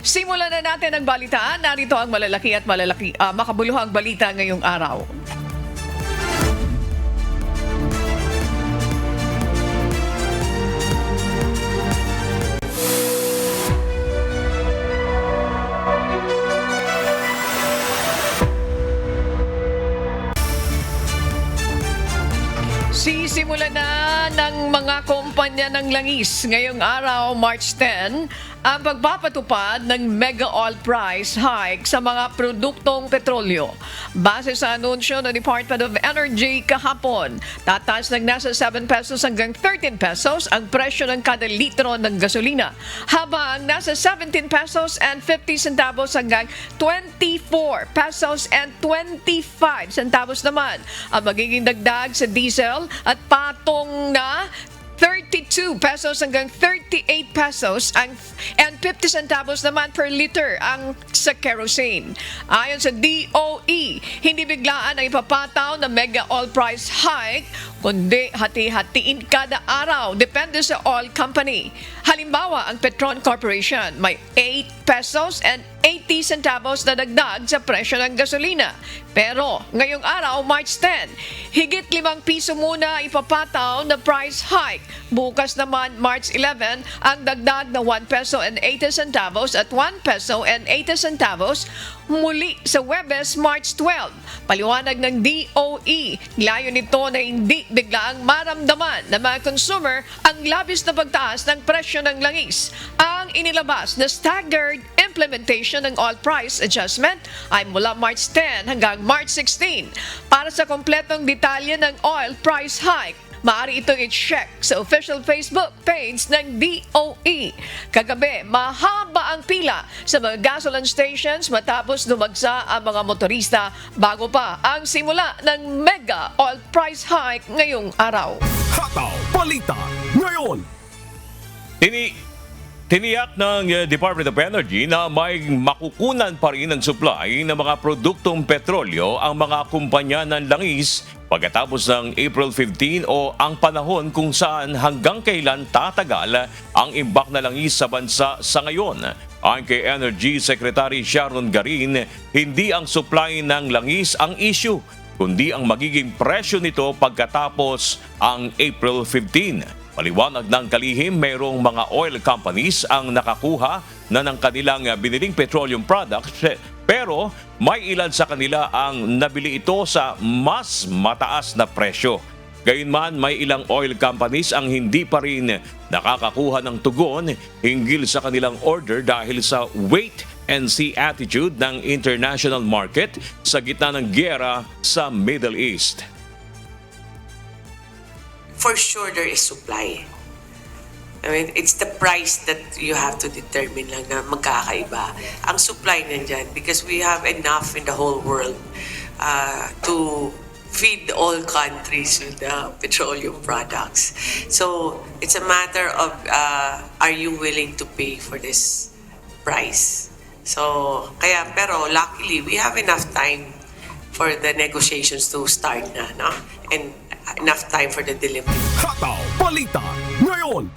Simulan na natin ang balitaan. Narito ang makabuluhang balita ngayong araw. Sisimulan na ng mga kumpanya ng langis ngayong araw, March 10, ang pagpapatupad ng mega oil price hike sa mga produktong petrolyo. Base sa anunsyo ng Department of Energy kahapon, tataas ng nasa 7 pesos hanggang 13 pesos ang presyo ng kada litro ng gasolina, habang nasa 17 pesos and 50 centavos hanggang 24 pesos and 25 centavos naman ang magiging dagdag sa diesel at patong na 32 pesos hanggang 38 pesos and 50 centavos naman per liter ang sa kerosene. Ayon sa DOE, hindi biglaan ang ipapataw na mega oil price hike, kundi hati-hatiin kada araw depende sa oil company. Halimbawa, ang Petron Corporation may 8 pesos and 80 centavos na dagdag sa presyo ng gasolina. Pero ngayong araw, March 10, higit 5 piso muna ipapataw na price hike. Bukas naman, March 11, ang dagdag na 1 peso and 80 centavos at 1 peso and 80 centavos muli sa Huwebes, March 12. Paliwanag ng DOE, layo nito na hindi biglaang maramdaman ng mga consumer ang labis na pagtaas ng presyo ng langis. Ang inilabas na staggered implementation ng oil price adjustment ay mula March 10 hanggang March 16. Para sa kompletong detalye ng oil price hike, maaari itong i-check sa official Facebook page ng DOE. Kagabi, mahaba ang pila sa mga gasoline stations matapos dumagsa ang mga motorista bago pa ang simula ng mega oil price hike ngayong araw. Hataw Balita ngayon. Tiniyak ng Department of Energy na may makukunan pa rin ng supply ng mga produktong petrolyo ang mga kumpanya ng langis pagkatapos ng April 15 o ang panahon kung saan hanggang kailan tatagal ang imbak na langis sa bansa sa ngayon. Ayon kay Energy Secretary Sharon Garin, hindi ang supply ng langis ang issue, kundi ang magiging presyo nito pagkatapos ang April 15. Paliwanag ng kalihim, mayroong mga oil companies ang nakakuha na ng kanilang biniling petroleum products, pero may ilan sa kanila ang nabili ito sa mas mataas na presyo. Gayunman, may ilang oil companies ang hindi pa rin nakakakuha ng tugon hinggil sa kanilang order dahil sa wait and see attitude ng international market sa gitna ng giyera sa Middle East. For sure, there is supply. I mean, it's the price that you have to determine lang na magkakaiba. Ang supply nandyan because we have enough in the whole world to feed all countries with petroleum products. So, it's a matter of are you willing to pay for this price? So, pero luckily, we have enough time for the negotiations to start na, no? And enough time for the delivery. Hataw Balita ngayon.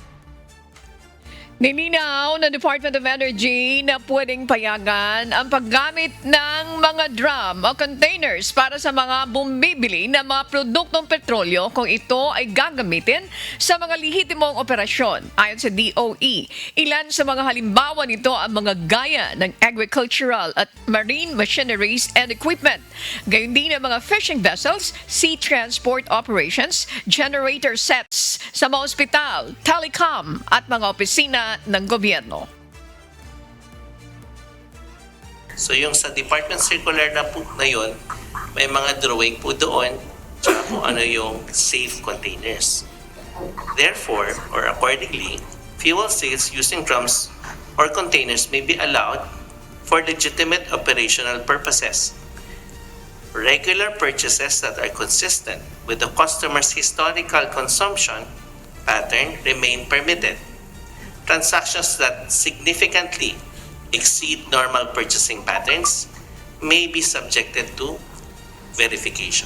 Nilinaw ng Department of Energy na pwedeng payagan ang paggamit ng mga drum o containers para sa mga bumibili ng mga produktong petrolyo kung ito ay gagamitin sa mga lehitimong operasyon. Ayon sa DOE, ilan sa mga halimbawa nito ang mga gaya ng agricultural at marine machineries and equipment. Gayon din ang mga fishing vessels, sea transport operations, generator sets sa mga ospital, telecom at mga opisina ng gobyerno. So yung sa department circular na po na yun, may mga drawing po doon tsaka kung ano yung safe containers. Therefore, or accordingly, fuel sales using drums or containers may be allowed for legitimate operational purposes. Regular purchases that are consistent with the customer's historical consumption pattern remain permitted. Transactions that significantly exceed normal purchasing patterns may be subjected to verification.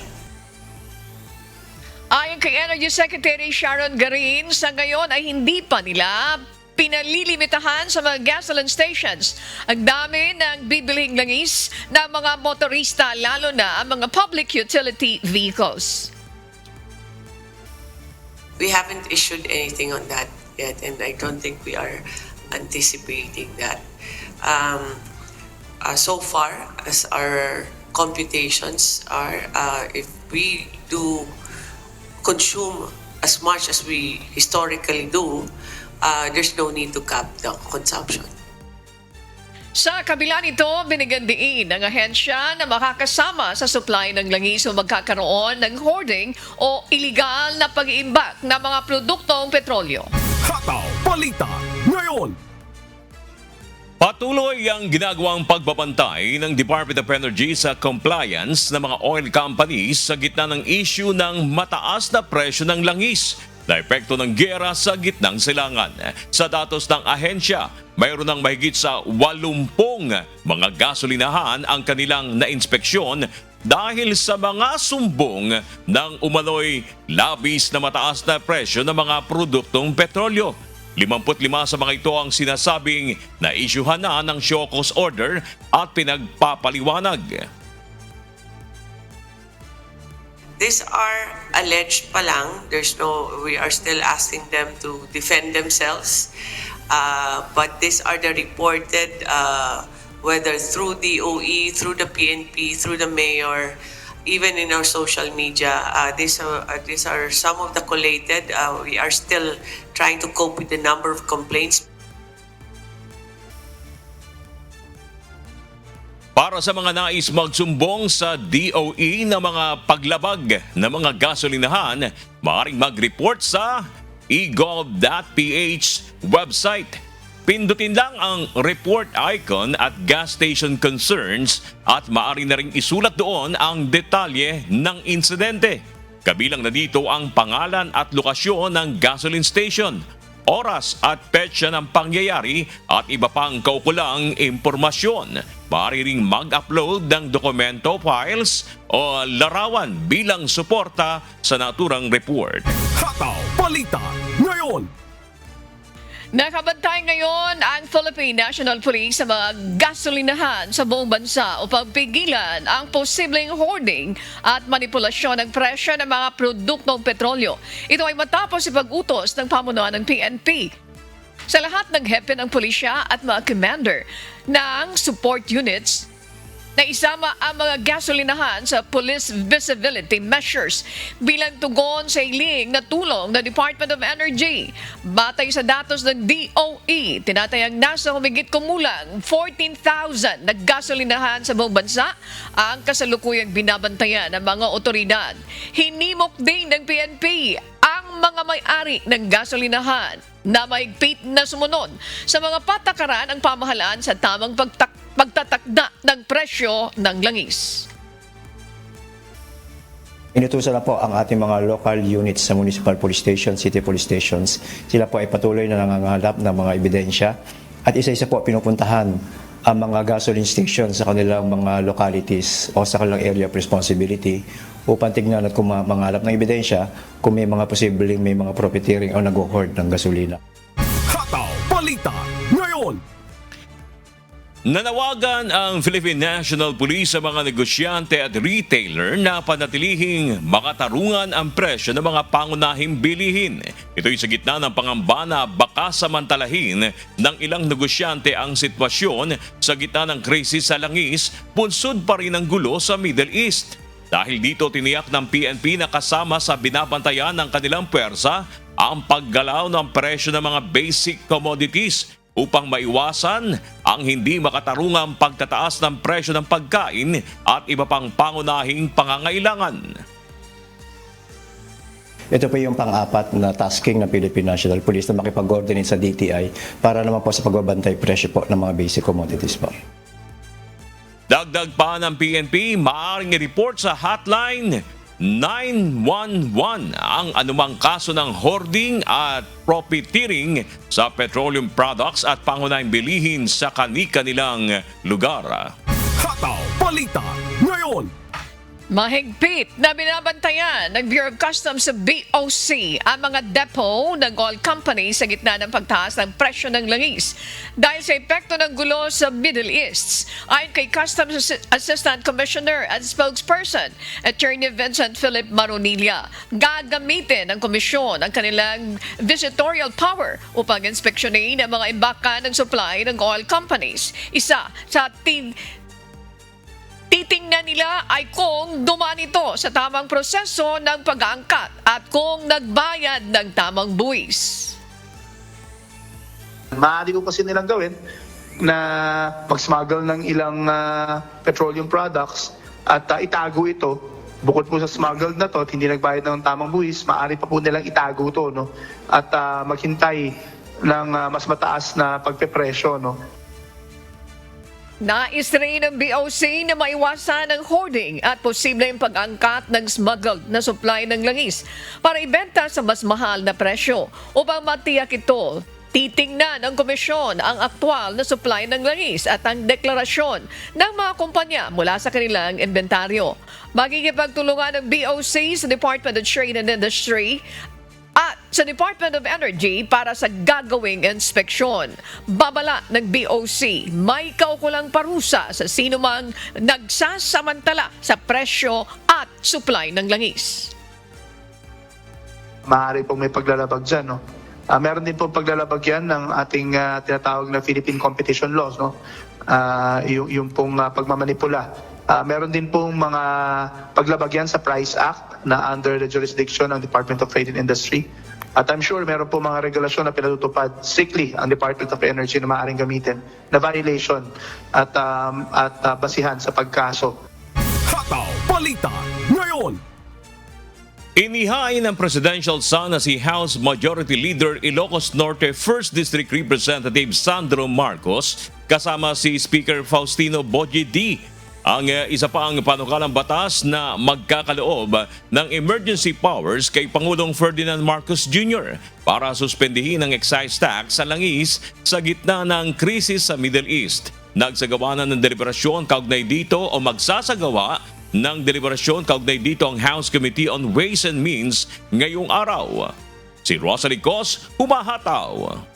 Ayon kay Energy Secretary Sharon Garin, sa ngayon ay hindi pa nila pinalilimitahan sa mga gasoline stations ang dami ng bibilhing langis ng mga motorista, lalo na ang mga public utility vehicles. We haven't issued anything on that yet, and I don't think we are anticipating that. So far, as our computations are, if we do consume as much as we historically do, there's no need to cap the consumption. Sa kabila nito, binigyan diin ng ahensya na makakasama sa supply ng langis o magkakaroon ng hoarding o iligal na pag-iimbak ng mga produktong petrolyo. Hataw Balita ngayon. Patuloy ang ginagawang pagbabantay ng Department of Energy sa compliance ng mga oil companies sa gitna ng issue ng mataas na presyo ng langis na epekto ng giyera sa gitnang silangan. Sa datos ng ahensya, mayroon ng mahigit sa 80 mga gasolinahan ang kanilang nainspeksyon dahil sa mga sumbong ng umano'y labis na mataas na presyo ng mga produktong petrolyo. 55 sa mga ito ang sinasabing na-issuehan na ng show cause order at pinagpapaliwanag. These are alleged pa lang. We are still asking them to defend themselves. But these are the reported, whether through DOE, through the PNP, through the mayor, even in our social media. These are some of the collated. We are still trying to cope with the number of complaints. Para sa mga nais magsumbong sa DOE ng mga paglabag ng mga gasolinahan, maaaring mag-report sa egov.ph website. Pindutin lang ang report icon at gas station concerns at maaari na rin isulat doon ang detalye ng insidente. Kabilang na dito ang pangalan at lokasyon ng gasoline station, oras at petsa ng pangyayari at iba pang kaukulang impormasyon. Maaari ring mag-upload ng dokumento, files o larawan bilang suporta sa naturang report. Hataw Balita ngayon. Nakabantay ngayon ang Philippine National Police sa mga gasolinahan sa buong bansa upang pigilan ang posibleng hoarding at manipulasyon ng presyo ng mga produktong petrolyo. Ito ay matapos ipag-utos ng pamunuan ng PNP sa lahat ng hepe ng pulisya at mga commander ng support units na isama ang mga gasolinahan sa police visibility measures bilang tugon sa hiling na tulong ng Department of Energy. Batay sa datos ng DOE, tinatayang nasa humigit kumulang 14,000 na gasolinahan sa buong bansa ang kasalukuyang binabantayan ng mga otoridad. Hinimok din ng PNP ang mga may-ari ng gasolinahan na mahigpit na sumunod sa mga patakaran ng pamahalaan sa tamang pagtatakda ng presyo ng langis. Inutusan na po ang ating mga local units sa municipal police stations, city police stations. Sila po ay patuloy na nangangalap ng mga ebidensya at isa-isa po pinupuntahan ang mga gasoline stations sa kanilang mga localities o sa kanilang area of responsibility upang tignan at mangalap ng ebidensya kung may mga posibleng may mga profiteering o nag-hoard ng gasolina. Hataw Balita ngayon. Nanawagan ang Philippine National Police sa mga negosyante at retailer na panatilihing makatarungan ang presyo ng mga pangunahing bilihin. Ito'y sa gitna ng pangamba na baka samantalahin ng ilang negosyante ang sitwasyon sa gitna ng krisis sa langis, punsod pa rin ang gulo sa Middle East. Dahil dito tiniyak ng PNP na kasama sa binabantayan ng kanilang puwersa ang paggalaw ng presyo ng mga basic commodities upang maiwasan ang hindi makatarungang pagtataas ng presyo ng pagkain at iba pang pangunahing pangangailangan. Ito po yung pang-apat na tasking ng Philippine National Police na makipag-coordinate sa DTI para naman po sa pagbabantay presyo po ng mga basic commodities po. Dagdag pa ng PNP, maaaring i-report sa hotline 911 ang anumang kaso ng hoarding at profiteering sa petroleum products at pangunahing bilihin sa kani-kanilang lugar. Hataw Balita ngayon. Mahigpit na binabantayan ng Bureau of Customs sa BOC ang mga depo ng oil company sa gitna ng pagtaas ng presyo ng langis dahil sa epekto ng gulo sa Middle East. Ayon kay Customs Assistant Commissioner at Spokesperson, Attorney Vincent Philip Maronilla, gagamitin ng komisyon ang kanilang visitorial power upang inspeksyonin ang mga imbakan ng supply ng oil companies. Isa sa titingnan nila ay kung dumaan ito sa tamang proseso ng pag-aangkat at kung nagbayad ng tamang buwis. Maaari po kasi nilang gawin na mag-smuggle ng ilang petroleum products at itago ito. Bukod po sa smuggled na to at hindi nagbayad ng tamang buwis, maaari pa po nilang itago to, no? At maghintay ng mas mataas na pagpepresyo, no? Nais rin ng BOC na maiwasan ang hoarding at posibleng pag-angkat ng smuggled na supply ng langis para ibenta sa mas mahal na presyo. Upang matiyak ito, titingnan ng komisyon ang aktwal na supply ng langis at ang deklarasyon ng mga kumpanya mula sa kanilang inventaryo. Magkikipagtulungan ng BOC sa Department of Trade and Industry at sa Department of Energy para sa gagawing inspeksyon. Babala ng BOC, may kaukulang parusa sa sinumang nagsasamantala sa presyo at supply ng langis. Maaari pong may paglalabag dyan, no? Meron din pong paglalabag yan ng ating tinatawag na Philippine Competition Laws, no? Yung pong pagmamanipula. Meron din pong mga paglabag yan sa Price Act na under the jurisdiction ng Department of Trade and Industry. At I'm sure meron po mga regulasyon na pinatutupad strictly ang Department of Energy na maaaring gamitin na violation at basihan sa pagkaso. Hataw Balita ngayon. Inihain ng presidential son na si House Majority Leader Ilocos Norte 1st District Representative Sandro Marcos kasama si Speaker Faustino Bogie D ang isa pa ang panukalang batas na magkakaloob ng emergency powers kay Pangulong Ferdinand Marcos Jr. para suspendihin ang excise tax sa langis sa gitna ng krisis sa Middle East. Nagsagawa na ng deliberasyon kaugnay dito o magsasagawa ng deliberasyon kaugnay dito ang House Committee on Ways and Means ngayong araw. Si Rosalie Cos, humahataw.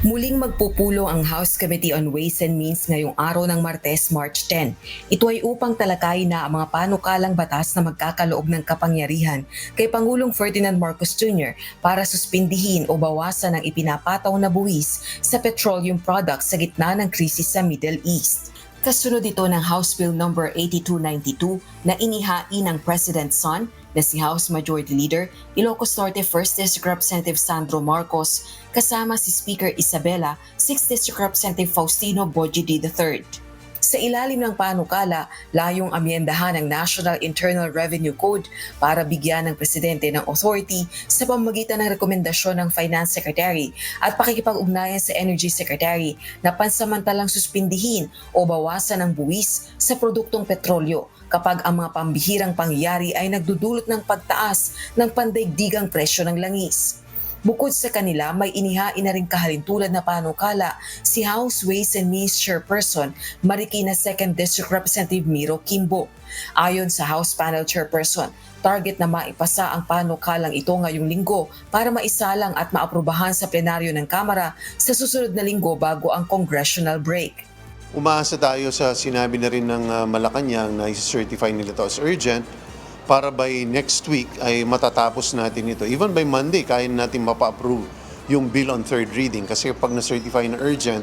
Muling magpupulong ang House Committee on Ways and Means ngayong araw ng Martes, March 10. Ito ay upang talakayin na ang mga panukalang batas na magkakaloob ng kapangyarihan kay Pangulong Ferdinand Marcos Jr. para suspindihin o bawasan ang ipinapataw na buwis sa petroleum products sa gitna ng krisis sa Middle East. Kasunod ito ng House Bill No. 8292 na inihain ng President's son na si House Majority Leader Ilocos Norte 1st District Representative Sandro Marcos kasama si Speaker Isabela 6th District Representative Faustino Bogie D. III. Sa ilalim ng panukala, layong amyendahan ang National Internal Revenue Code para bigyan ng Presidente ng authority sa pamamagitan ng rekomendasyon ng Finance Secretary at pakikipag-ugnayan sa Energy Secretary na pansamantalang suspindihin o bawasan ang buwis sa produktong petrolyo kapag ang mga pambihirang pangyayari ay nagdudulot ng pagtaas ng pandaigdigang presyo ng langis. Bukod sa kanila, may inihain na rin kahalintulad na panukala si House Ways and Means Chairperson Marikina 2nd District Representative Miro Kimbo. Ayon sa House Panel Chairperson, target na maipasa ang panukalang ito ngayong linggo para maisalang at maaprubahan sa plenaryo ng Kamara sa susunod na linggo bago ang congressional break. Umaasa tayo sa sinabi na rin ng Malacanang na i-certify nila ito as urgent para by next week ay matatapos natin ito. Even by Monday, kaya natin mapa-approve yung bill on third reading kasi pag na-certify na urgent,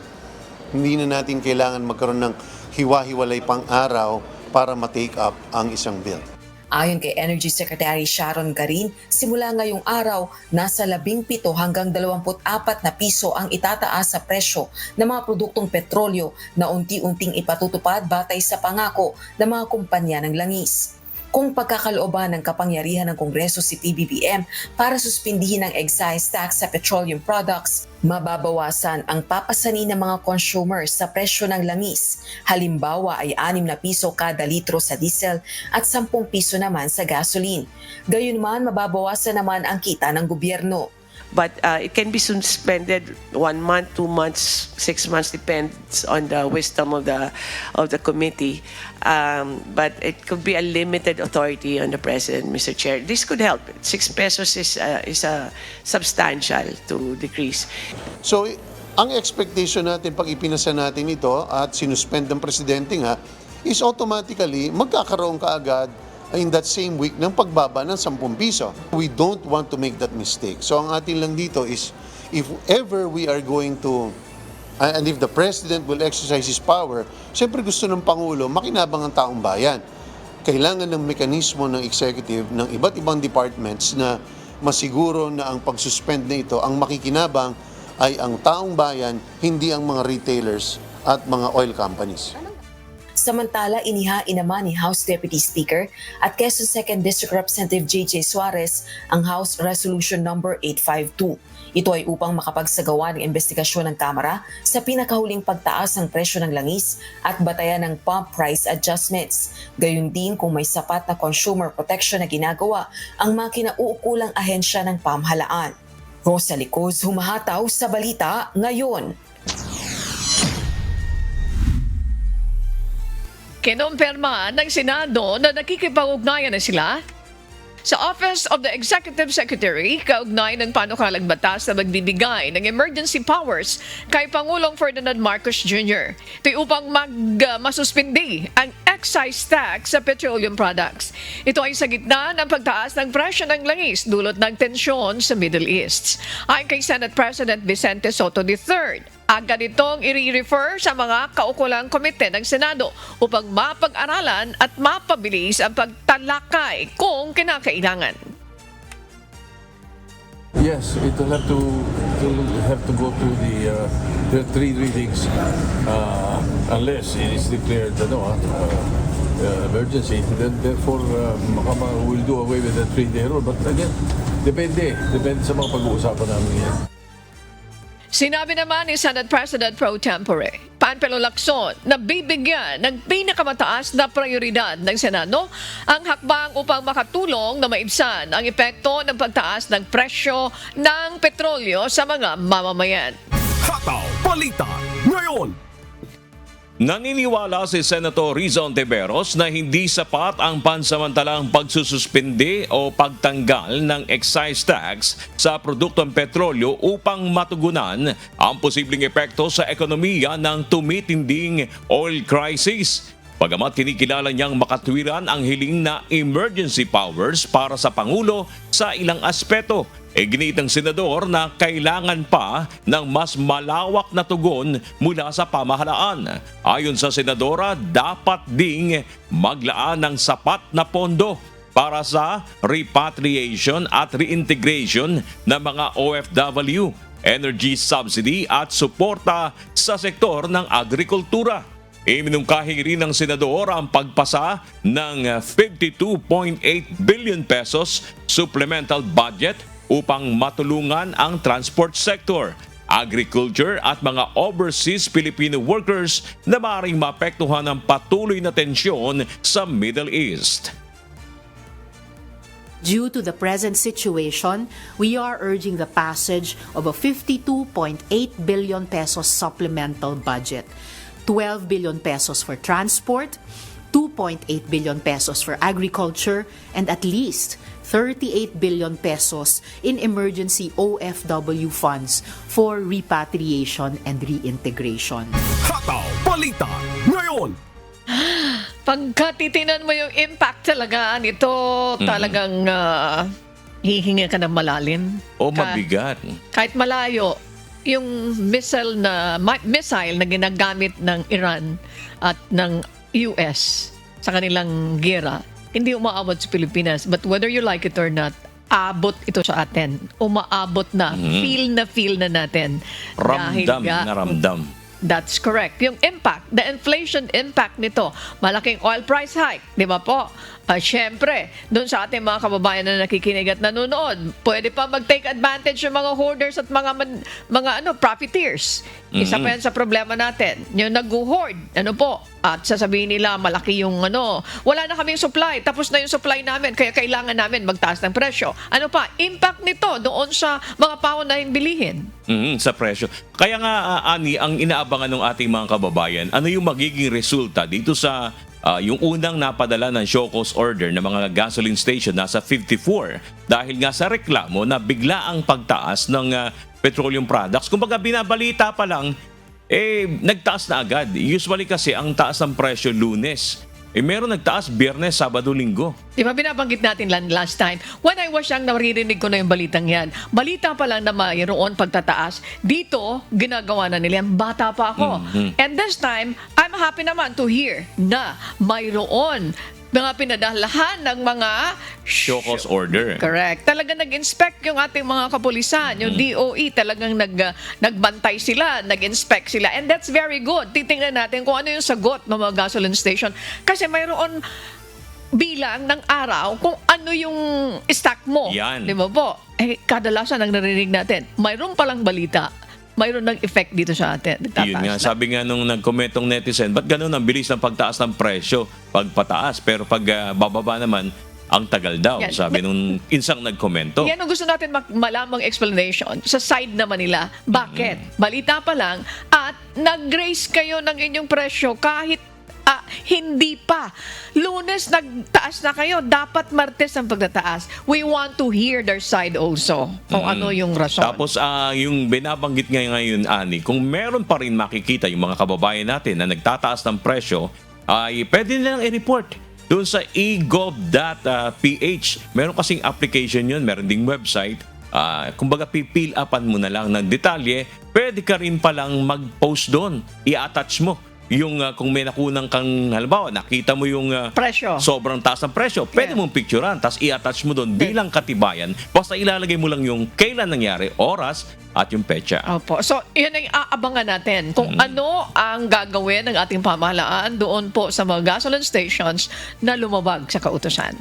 hindi na natin kailangan magkaroon ng hiwa-hiwalay pang araw para ma-take up ang isang bill. Ayon kay Energy Secretary Sharon Garin, simula ngayong araw, nasa 17 hanggang 24 na piso ang itataas sa presyo ng mga produktong petrolyo na unti-unting ipatutupad batay sa pangako ng mga kumpanya ng langis. Kung pagkakalooban ng kapangyarihan ng Kongreso si PBBM para suspindihin ang excise tax sa petroleum products, mababawasan ang papasani ng mga consumers sa presyo ng langis. Halimbawa ay 6 na piso kada litro sa diesel at 10 piso naman sa gasoline. Gayunman, mababawasan naman ang kita ng gobyerno. but it can be suspended 1 month, 2 months, 6 months, depends on the wisdom of the committee. But it could be a limited authority on the president, Mr. Chair. This could help. 6 pesos is substantial to decrease. So, ang expectation natin pag ipinasa natin ito at sinuspend ng presidente nga, is automatically magkakaroon ka agad in that same week ng pagbaba ng 10 piso. We don't want to make that mistake. So ang atin lang dito is, if ever we are going to, and if the President will exercise his power, siyempre gusto ng Pangulo makinabang ang taong bayan. Kailangan ng mekanismo ng executive ng iba't ibang departments na masiguro na ang pag-suspend na ito, ang makikinabang ay ang taong bayan, hindi ang mga retailers at mga oil companies. Samantala, inihain naman ni House Deputy Speaker at Quezon 2nd District Representative J.J. Suarez ang House Resolution number 852. Ito ay upang makapagsagawa ng investigasyon ng Kamara sa pinakahuling pagtaas ng presyo ng langis at batayan ng pump price adjustments. Gayun din kung may sapat na consumer protection na ginagawa ang mga kinauukulang ahensya ng pamahalaan. Rosalie Coz, humahataw sa balita ngayon. Kinumpirma ng Senado na nakikipag-ugnayan na sila sa Office of the Executive Secretary kaugnay ng panukalang batas na magbibigay ng emergency powers kay Pangulong Ferdinand Marcos Jr. Ito upang masuspindi ang excise tax sa petroleum products. Ito ay sa gitna ng pagtaas ng presyo ng langis dulot ng tensyon sa Middle East. Ayon kay Senate President Vicente Soto III, agad itong i-refer sa mga kaukulang komite ng Senado upang mapag-aralan at mapabilis ang pagtalakay kung kinakailangan. Yes, it will have to go to the 3 readings unless it is declared emergency. Then therefore, we'll do away with the 3-day rule. But again, depende sa mga pag-uusapan namin yan. Sinabi naman ni Senate President Pro Tempore Panfilo Lacson na bibigyan ng pinakamataas na prioridad ng Senado ang hakbang upang makatulong na maibsan ang epekto ng pagtaas ng presyo ng petrolyo sa mga mamamayan. Hataw Balita ngayon. Naniniwala si Senator Riza Ontiveros na hindi sapat ang pansamantalang pagsususpindi o pagtanggal ng excise tax sa produktong petrolyo upang matugunan ang posibleng epekto sa ekonomiya ng tumitinding oil crisis. Bagamat kinikilala niyang makatwiran ang hiling na emergency powers para sa Pangulo sa ilang aspeto, iginit ng senador na kailangan pa ng mas malawak na tugon mula sa pamahalaan. Ayon sa senadora, dapat ding maglaan ng sapat na pondo para sa repatriation at reintegration ng mga OFW, energy subsidy at suporta sa sektor ng agrikultura. Iminungkahi rin ng senador ang pagpasa ng 52.8 billion pesos supplemental budget upang matulungan ang transport sector, agriculture at mga overseas Filipino workers na maaaring maapektuhan ng patuloy na tensyon sa Middle East. Due to the present situation, we are urging the passage of a 52.8 billion pesos supplemental budget, 12 billion pesos for transport, 2.8 billion pesos for agriculture, and at least 38 billion pesos in emergency OFW funds for repatriation and reintegration. Hataw Balita ngayon. Pagkatitinan mo yung impact talaga nito, talagang hihinga ka ng malalim. O mabigat. Kahit malayo, yung missile na ginagamit ng Iran at ng US sa kanilang gera, hindi umaabot sa Pilipinas. But whether you like it or not, abot ito sa atin. Umaabot na. Feel na natin. Ramdam na ramdam. That's correct. Yung impact, the inflation impact nito, malaking oil price hike, di ba po? Siyempre, doon sa ating mga kababayan na nakikinig at nanonood, pwede pa mag-take advantage yung mga hoarders at mga profiteers. Isa pa yan sa problema natin. Yung nag-hoard, at sasabihin nila malaki yung wala na kaming supply, tapos na yung supply namin, kaya kailangan namin magtaas ng presyo. Ano pa? Impact nito doon sa mga paunahing bilihin. Sa presyo. Kaya nga, Ani, ang inaabangan ng ating mga kababayan, ano yung magiging resulta dito sa yung unang napadala ng show cause order ng mga gasoline station nasa 54 dahil nga sa reklamo na bigla ang pagtaas ng petroleum products. Kumbaga binabalita pa lang, nagtaas na agad. Usually kasi ang taas ng presyo Lunes. Meron nagtaas Biyernes, Sabado, Linggo. Di ba binabanggit natin last time? When I was young, naririnig ko na yung balitang yan. Balita pa lang na mayroon pagtataas. Dito, ginagawa na nila yan. Bata pa ako. And this time, I'm happy naman to hear na mayroon mga pinadalahan ng mga Show cause order. Correct. Talagang nag-inspect yung ating mga kapulisan, yung DOE, talagang nagbantay sila, nag-inspect sila. And that's very good. Titingnan natin kung ano yung sagot ng mga gasoline station. Kasi mayroon bilang ng araw kung ano yung stock mo. Yan. Di ba po? Kadalasan ang narinig natin, mayroon palang balita, mayroon ng effect dito sa atin. Yun nga, sabi nga nung nag-commentong netizen, ba't ganun ang bilis ng pagtaas ng presyo pag pataas, pero pag bababa naman, ang tagal daw, Yan. sabi nung insang nagkomento. Yan ang gusto natin malamang explanation sa side naman nila. Bakit? Balita pa lang at nag-raise kayo ng inyong presyo kahit hindi pa. Lunes nagtaas na kayo. Dapat Martes ang pagtataas. We want to hear their side also. Kung ano yung rason. Tapos yung binabanggit ngayon, Ani, kung meron pa rin makikita yung mga kababayan natin na nagtataas ng presyo, ay pwede nilang i-report doon sa egov.ph. Meron kasing application yun, meron ding website. Kumbaga pipil upan mo na lang ng detalye, pwede ka rin palang mag-post doon. I-attach mo yung kung may nakunang kang, halimbawa, nakita mo yung presyo. Sobrang taas ng presyo, pwede mong picturean, tapos i-attach mo doon bilang katibayan. Basta ilalagay mo lang yung kailan nangyari, oras, at yung petsa. Opo. So, yan ang aabangan natin. Kung ano ang gagawin ng ating pamahalaan doon po sa mga gasoline stations na lumabag sa kautusan.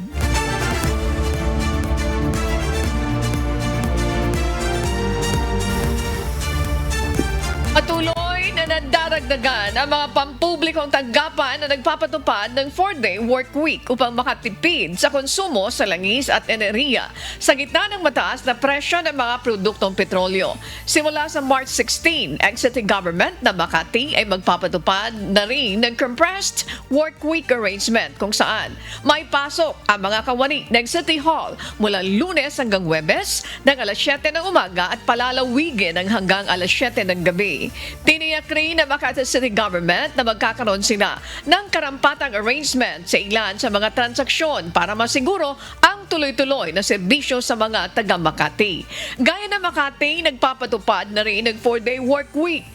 Patuloy na nadaragdagan ang mga pampublikong tanggapan na nagpapatupad ng 4-day work week upang makatipid sa konsumo sa langis at enerhiya sa gitna ng mataas na presyo ng mga produktong petrolyo. Simula sa March 16, ang City Government na Makati ay magpapatupad na rin ng compressed work week arrangement kung saan may pasok ang mga kawani ng City Hall mula Lunes hanggang Huwebes ng alas 7 ng umaga at palalawigin hanggang alas 7 ng gabi. Tiniyak rin na Makati City Government na magkakaroon sila ng karampatang arrangement sa ilan sa mga transaksyon para masiguro ang tuloy-tuloy na serbisyo sa mga taga Makati. Gaya ng Makati, nagpapatupad na rin ng 4-day work week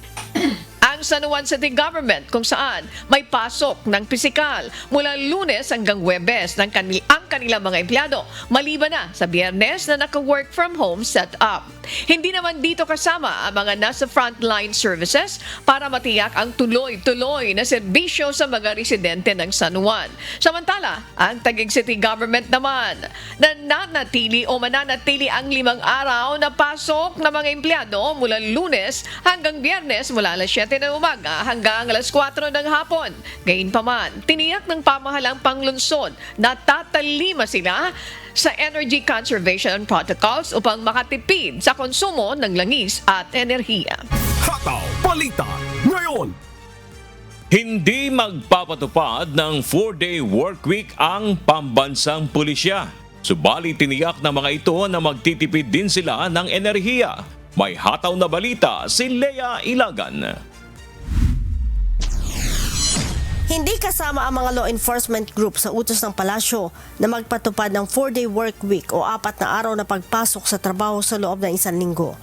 ang San Juan City Government kung saan may pasok ng pisikal mula Lunes hanggang Huwebes ng ang kanilang mga empleyado maliban na sa Biyernes na naka-work from home setup. Hindi naman dito kasama ang mga nasa frontline services para matiyak ang tuloy-tuloy na serbisyo sa mga residente ng San Juan. Samantala, ang Taguig City Government naman nananatili ang 5 araw na pasok ng mga empleyado mula Lunes hanggang Biyernes mula alas 7 ng umaga hanggang alas 4 ng hapon. Gayunpaman, tiniyak ng pamahalang panglunsod na tatalima sila sa energy conservation protocols upang makatipid sa konsumo ng langis at enerhiya. Hataw Balita ngayon. Hindi magpapatupad ng 4-day work week ang pambansang pulisya. Subalit tiniyak ng mga ito na magtitipid din sila ng enerhiya. May hataw na balita si Lea Ilagan. Hindi kasama ang mga law enforcement group sa utos ng palasyo na magpatupad ng 4-day work week o 4 na araw na pagpasok sa trabaho sa loob ng 1 linggo.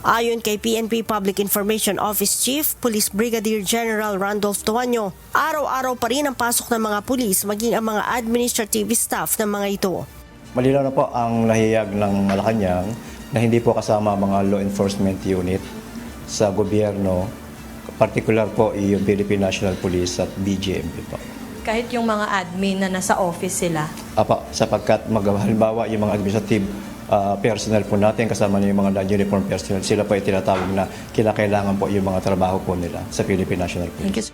Ayon kay PNP Public Information Office Chief, Police Brigadier General Randolph Tuanyo, araw-araw pa rin ang pasok ng mga pulis maging ang mga administrative staff ng mga ito. Malinaw na po ang nahiyag ng Malacanang na hindi po kasama mga law enforcement unit sa gobyerno, particular po yung Philippine National Police at BGMP po. Kahit yung mga admin na nasa office sila? Apa, sapagkat halimbawa yung mga administrative personnel po natin, kasama na yung mga non-uniform personnel. Sila po ay tinatawag na kinakailangan po yung mga trabaho po nila sa Philippine National Police.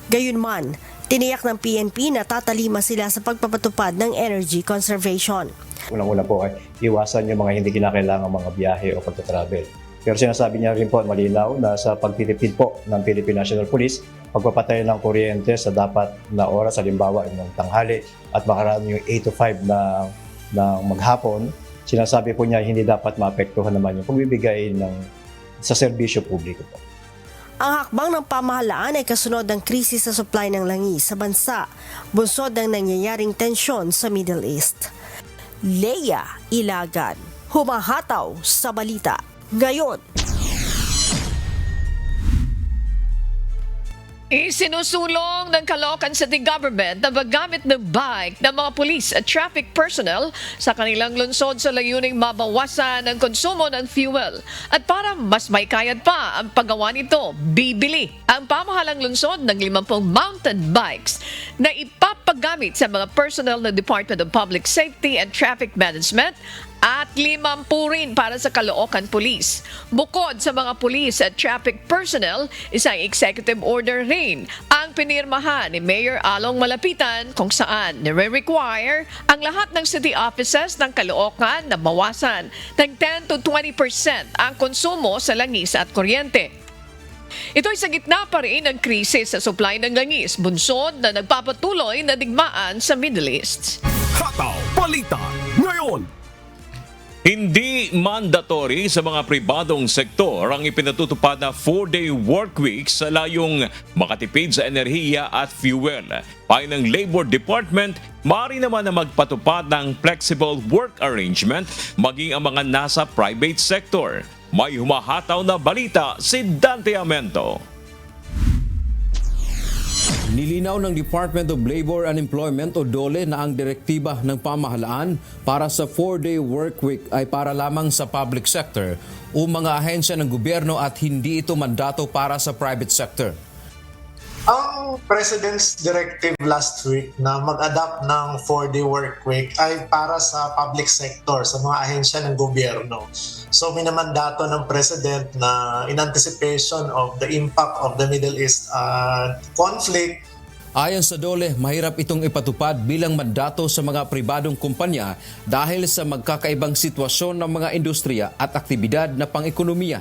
Gayunman, tiniyak ng PNP na tatalima sila sa pagpapatupad ng energy conservation. Unang-una po ay iwasan yung mga hindi kinakailangan mga biyahe o pagtatravel. Pero sinasabi niya rin po malinaw na sa pagtitipid po ng Philippine National Police, pagpapatay ng kuryente sa dapat na oras, halimbawa ng tanghali at makaraan yung 8 to 5 na maghapon, sinasabi po niya hindi dapat maapektuhan naman yung pagbibigay sa serbisyo publiko po. Ang hakbang ng pamahalaan ay kasunod ng krisis sa supply ng langis sa bansa, bunsod ng nangyayaring tensyon sa Middle East. Leia Ilagan, humahataw sa balita ngayon. Isinusulong ng Caloocan City Government na paggamit ng bike ng mga police at traffic personnel sa kanilang lungsod sa layuning mabawasan ang konsumo ng fuel. At para mas may kayad pa ang paggawa nito, bibili ang pamahalang lungsod ng 50 mountain bikes na ipapagamit sa mga personnel ng Department of Public Safety and Traffic Management at 50 rin para sa Caloocan Police. Bukod sa mga police at traffic personnel, isang executive order rin ang pinirmahan ni Mayor Along Malapitan kung saan nire-require ang lahat ng city offices ng Caloocan na bawasan ng 10 to 20% ang konsumo sa langis at kuryente. Ito ay sa gitna pa rin ng krisis sa supply ng langis, bunsod na nagpapatuloy na digmaan sa Middle East. Hataw Balita ngayon. Hindi mandatory sa mga pribadong sektor ang ipinatutupad na 4-day work week sa layong makatipid sa enerhiya at fuel. Payo ng Labor Department, maaari naman na magpatupad ng flexible work arrangement maging ang mga nasa private sector. May humahataw na balita si Dante Amento. Nilinaw ng Department of Labor and Employment o DOLE na ang direktiba ng pamahalaan para sa 4-day work week ay para lamang sa public sector o mga ahensya ng gobyerno at hindi ito mandato para sa private sector. Ang President's Directive last week na mag-adapt ng 4-day work week ay para sa public sector, sa mga ahensya ng gobyerno. So minamandato ng President na in anticipation of the impact of the Middle East conflict. Ayon sa DOLE, mahirap itong ipatupad bilang mandato sa mga pribadong kumpanya dahil sa magkakaibang sitwasyon ng mga industriya at aktibidad na pang-ekonomiya.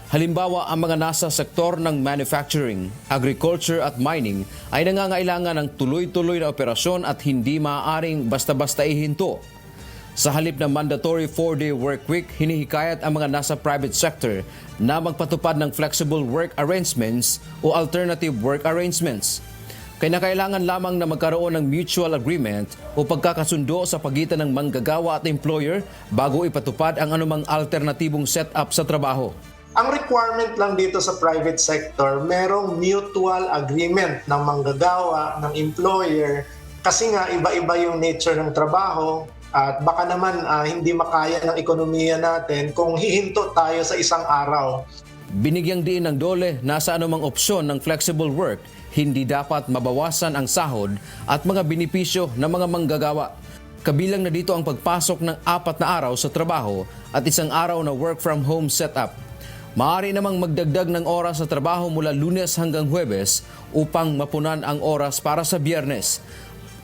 Halimbawa, ang mga nasa sektor ng manufacturing, agriculture at mining ay nangangailangan ng tuloy-tuloy na operasyon at hindi maaaring basta-basta ihinto. Sa halip ng mandatory 4-day work week, hinihikayat ang mga nasa private sector na magpatupad ng flexible work arrangements o alternative work arrangements. Kailangan lamang na magkaroon ng mutual agreement o pagkakasundo sa pagitan ng manggagawa at employer bago ipatupad ang anumang alternatibong setup sa trabaho. Ang requirement lang dito sa private sector, merong mutual agreement ng manggagawa, ng employer, kasi nga iba-iba yung nature ng trabaho at baka naman hindi makaya ng ekonomiya natin kung hihinto tayo sa isang araw. Binigyang diin ng DOLE na sa anumang opsyon ng flexible work, hindi dapat mabawasan ang sahod at mga benepisyo ng mga manggagawa. Kabilang na dito ang pagpasok ng 4 na araw sa trabaho at 1 araw na work from home setup. Maaari namang magdagdag ng oras sa trabaho mula Lunes hanggang Huwebes upang mapunan ang oras para sa Biyernes.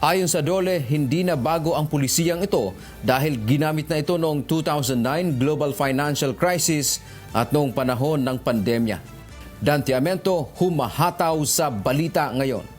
Ayon sa DOLE, hindi na bago ang pulisiyang ito dahil ginamit na ito noong 2009 global financial crisis at noong panahon ng pandemya. Dante Amento, humahataw sa balita ngayon.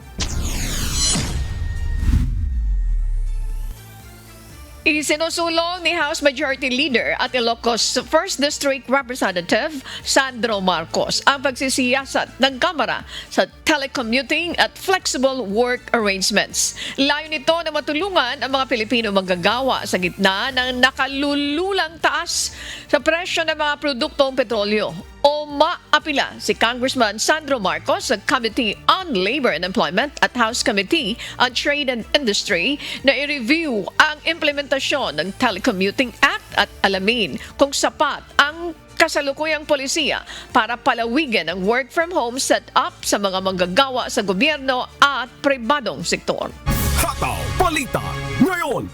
Isinusulong ni House Majority Leader at Ilocos 1st District Representative Sandro Marcos ang pagsisiyasat ng Kamara sa telecommuting at flexible work arrangements. Layo nito na matulungan ang mga Pilipino manggagawa sa gitna ng nakalululang taas sa presyo ng mga produktong petrolyo. O maapila si Congressman Sandro Marcos sa Committee on Labor and Employment at House Committee on Trade and Industry na i-review ang implementasyon ng Telecommuting Act at alamin kung sapat ang kasalukuyang polisiya para palawigan ang work from home set-up sa mga manggagawa sa gobyerno at pribadong sektor. Hataw Balita ngayon.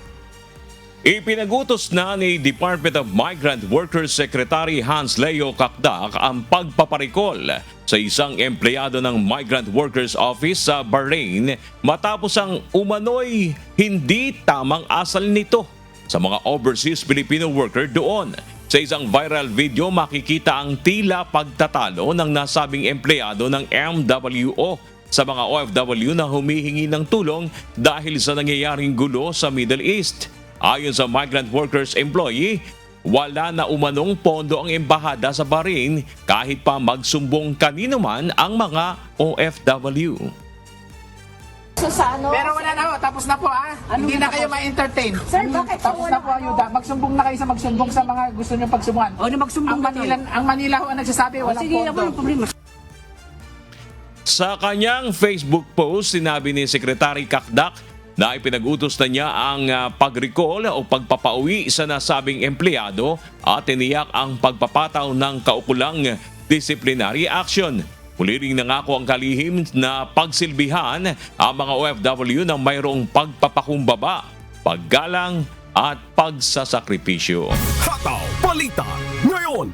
Ipinagutos na ni Department of Migrant Workers Secretary Hans Leo Kakdak ang pagpaparikol sa isang empleyado ng Migrant Workers Office sa Bahrain matapos ang umano'y hindi tamang asal nito sa mga overseas Filipino worker doon. Sa isang viral video makikita ang tila pagtatalo ng nasabing empleyado ng MWO sa mga OFW na humihingi ng tulong dahil sa nangyayaring gulo sa Middle East. Ayon sa migrant workers employee, wala na umanong pondo ang embahada sa Bahrain kahit pa magsumbong kanino man ang mga OFW. Pero wala na ho, tapos na po Hindi na kayo ma-entertain. Sir, bakit Tapos na po ayuda. Magsumbong na kayo sa magsumbong sa mga gusto nyo pagsumbungan. Ang Manila ho ang nagsasabi, walang pondo. Sa kanyang Facebook post, sinabi ni Secretary Kakdak na ipinag-utos na niya ang pag-recall o pagpapauwi sa nasabing empleyado at tiniyak ang pagpapataw ng kaukulang disciplinary action. Muli ring nangako ang kalihim na pagsilbihan ang mga OFW na mayroong pagpapakumbaba, paggalang at pagsasakripisyo. Hataw Balita ngayon.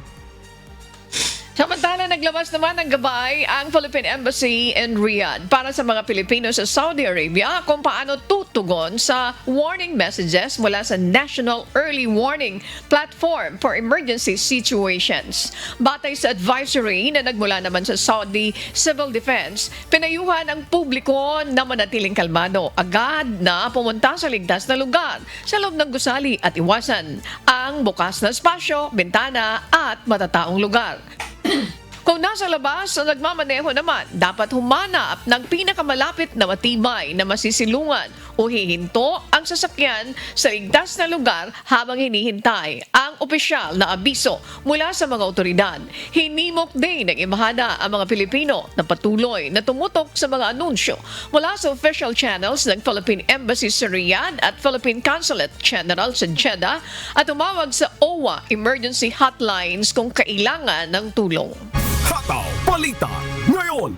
Samantala, naglabas naman ng gabay ang Philippine Embassy in Riyadh para sa mga Pilipino sa Saudi Arabia kung paano tutugon sa warning messages mula sa National Early Warning Platform for Emergency Situations. Batay sa advisory na nagmula naman sa Saudi Civil Defense, pinayuhan ang publiko na manatiling kalmado, agad na pumunta sa ligtas na lugar sa loob ng gusali at iwasan ang bukas na espasyo, bintana at matataong lugar. Kung nasa labas o nagmamaneho naman, dapat humanap ng pinakamalapit na matibay na masisilungan o hihinto ang sasakyan sa ligtas na lugar habang hinihintay ang opisyal na abiso mula sa mga otoridad. Hinimok din ng embahada ang mga Pilipino na patuloy na tumutok sa mga anunsyo mula sa official channels ng Philippine Embassy sa Riyadh at Philippine Consulate General sa Jeddah at tumawag sa OWA emergency hotlines kung kailangan ng tulong. Hataw Balita ngayon.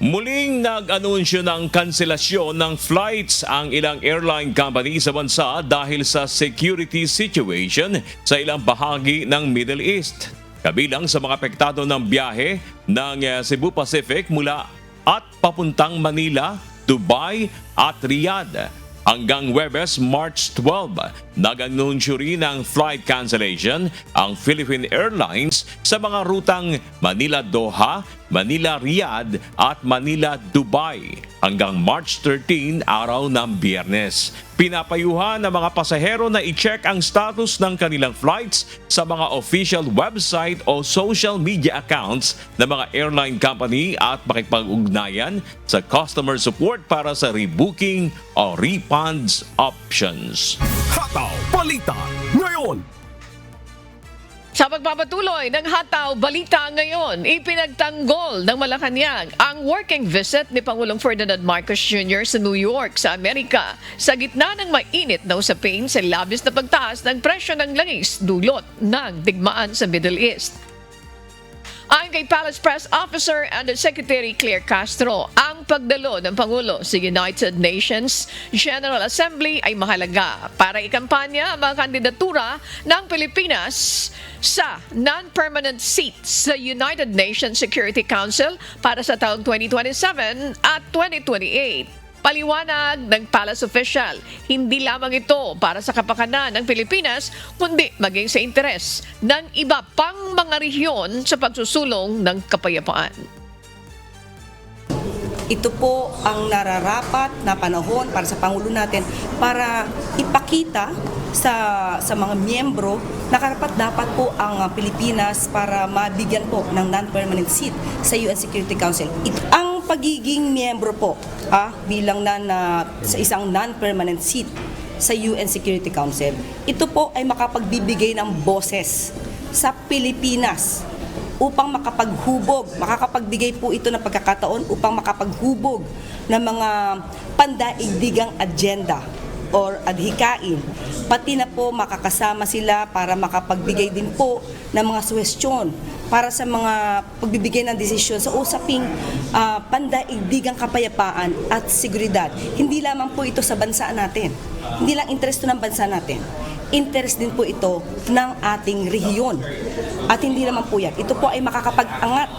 Muling nag-anunsyo ng kanselasyon ng flights ang ilang airline company sa bansa dahil sa security situation sa ilang bahagi ng Middle East. Kabilang sa mga apektado ng biyahe ng Cebu Pacific mula at papuntang Manila, Dubai at Riyadh. Hanggang Huwebes, March 12, nag-anunsyo rin ng flight cancellation ang Philippine Airlines sa mga rutang Manila-Doha, Manila-Riyadh at Manila-Dubai hanggang March 13, araw ng Biyernes. Pinapayuhan ng mga pasahero na i-check ang status ng kanilang flights sa mga official website o social media accounts ng mga airline company at makipag-ugnayan sa customer support para sa rebooking o refunds options. Hataw Balita ngayon. Sa pagpapatuloy ng Hataw Balita ngayon, ipinagtanggol ng Malacanang ang working visit ni Pangulong Ferdinand Marcos Jr. sa New York sa Amerika sa gitna ng mainit na usapin sa labis na pagtaas ng presyo ng langis dulot ng digmaan sa Middle East. Ayon kay Palace Press Officer and Secretary Claire Castro, ang pagdalo ng Pangulo sa United Nations General Assembly ay mahalaga para ikampanya ang mga kandidatura ng Pilipinas sa non-permanent seat sa United Nations Security Council para sa taong 2027 at 2028. Paliwanag ng Palace official, hindi lamang ito para sa kapakanan ng Pilipinas, kundi maging sa interes ng iba pang mga rehiyon sa pagsusulong ng kapayapaan. Ito po ang nararapat na panahon para sa Pangulo natin para ipakita sa mga miyembro na karapat-dapat po ang Pilipinas para mabigyan po ng non-permanent seat sa UN Security Council. Ang pagiging miyembro po bilang sa isang non-permanent seat sa UN Security Council, ito po ay makapagbibigay ng boses sa Pilipinas upang makakapagbigay po ito ng pagkakataon upang makapaghubog ng mga pandaigdigang agenda or adhikain. Pati na po makakasama sila para makapagbigay din po ng mga suhestyon para sa mga pagbibigay ng desisyon sa usaping pandaigdigang kapayapaan at seguridad. Hindi lamang po ito sa bansa natin. Hindi lang interest ng bansa natin. Interest din po ito ng ating rehiyon. At hindi naman po yan. Ito po ay makakapag-angat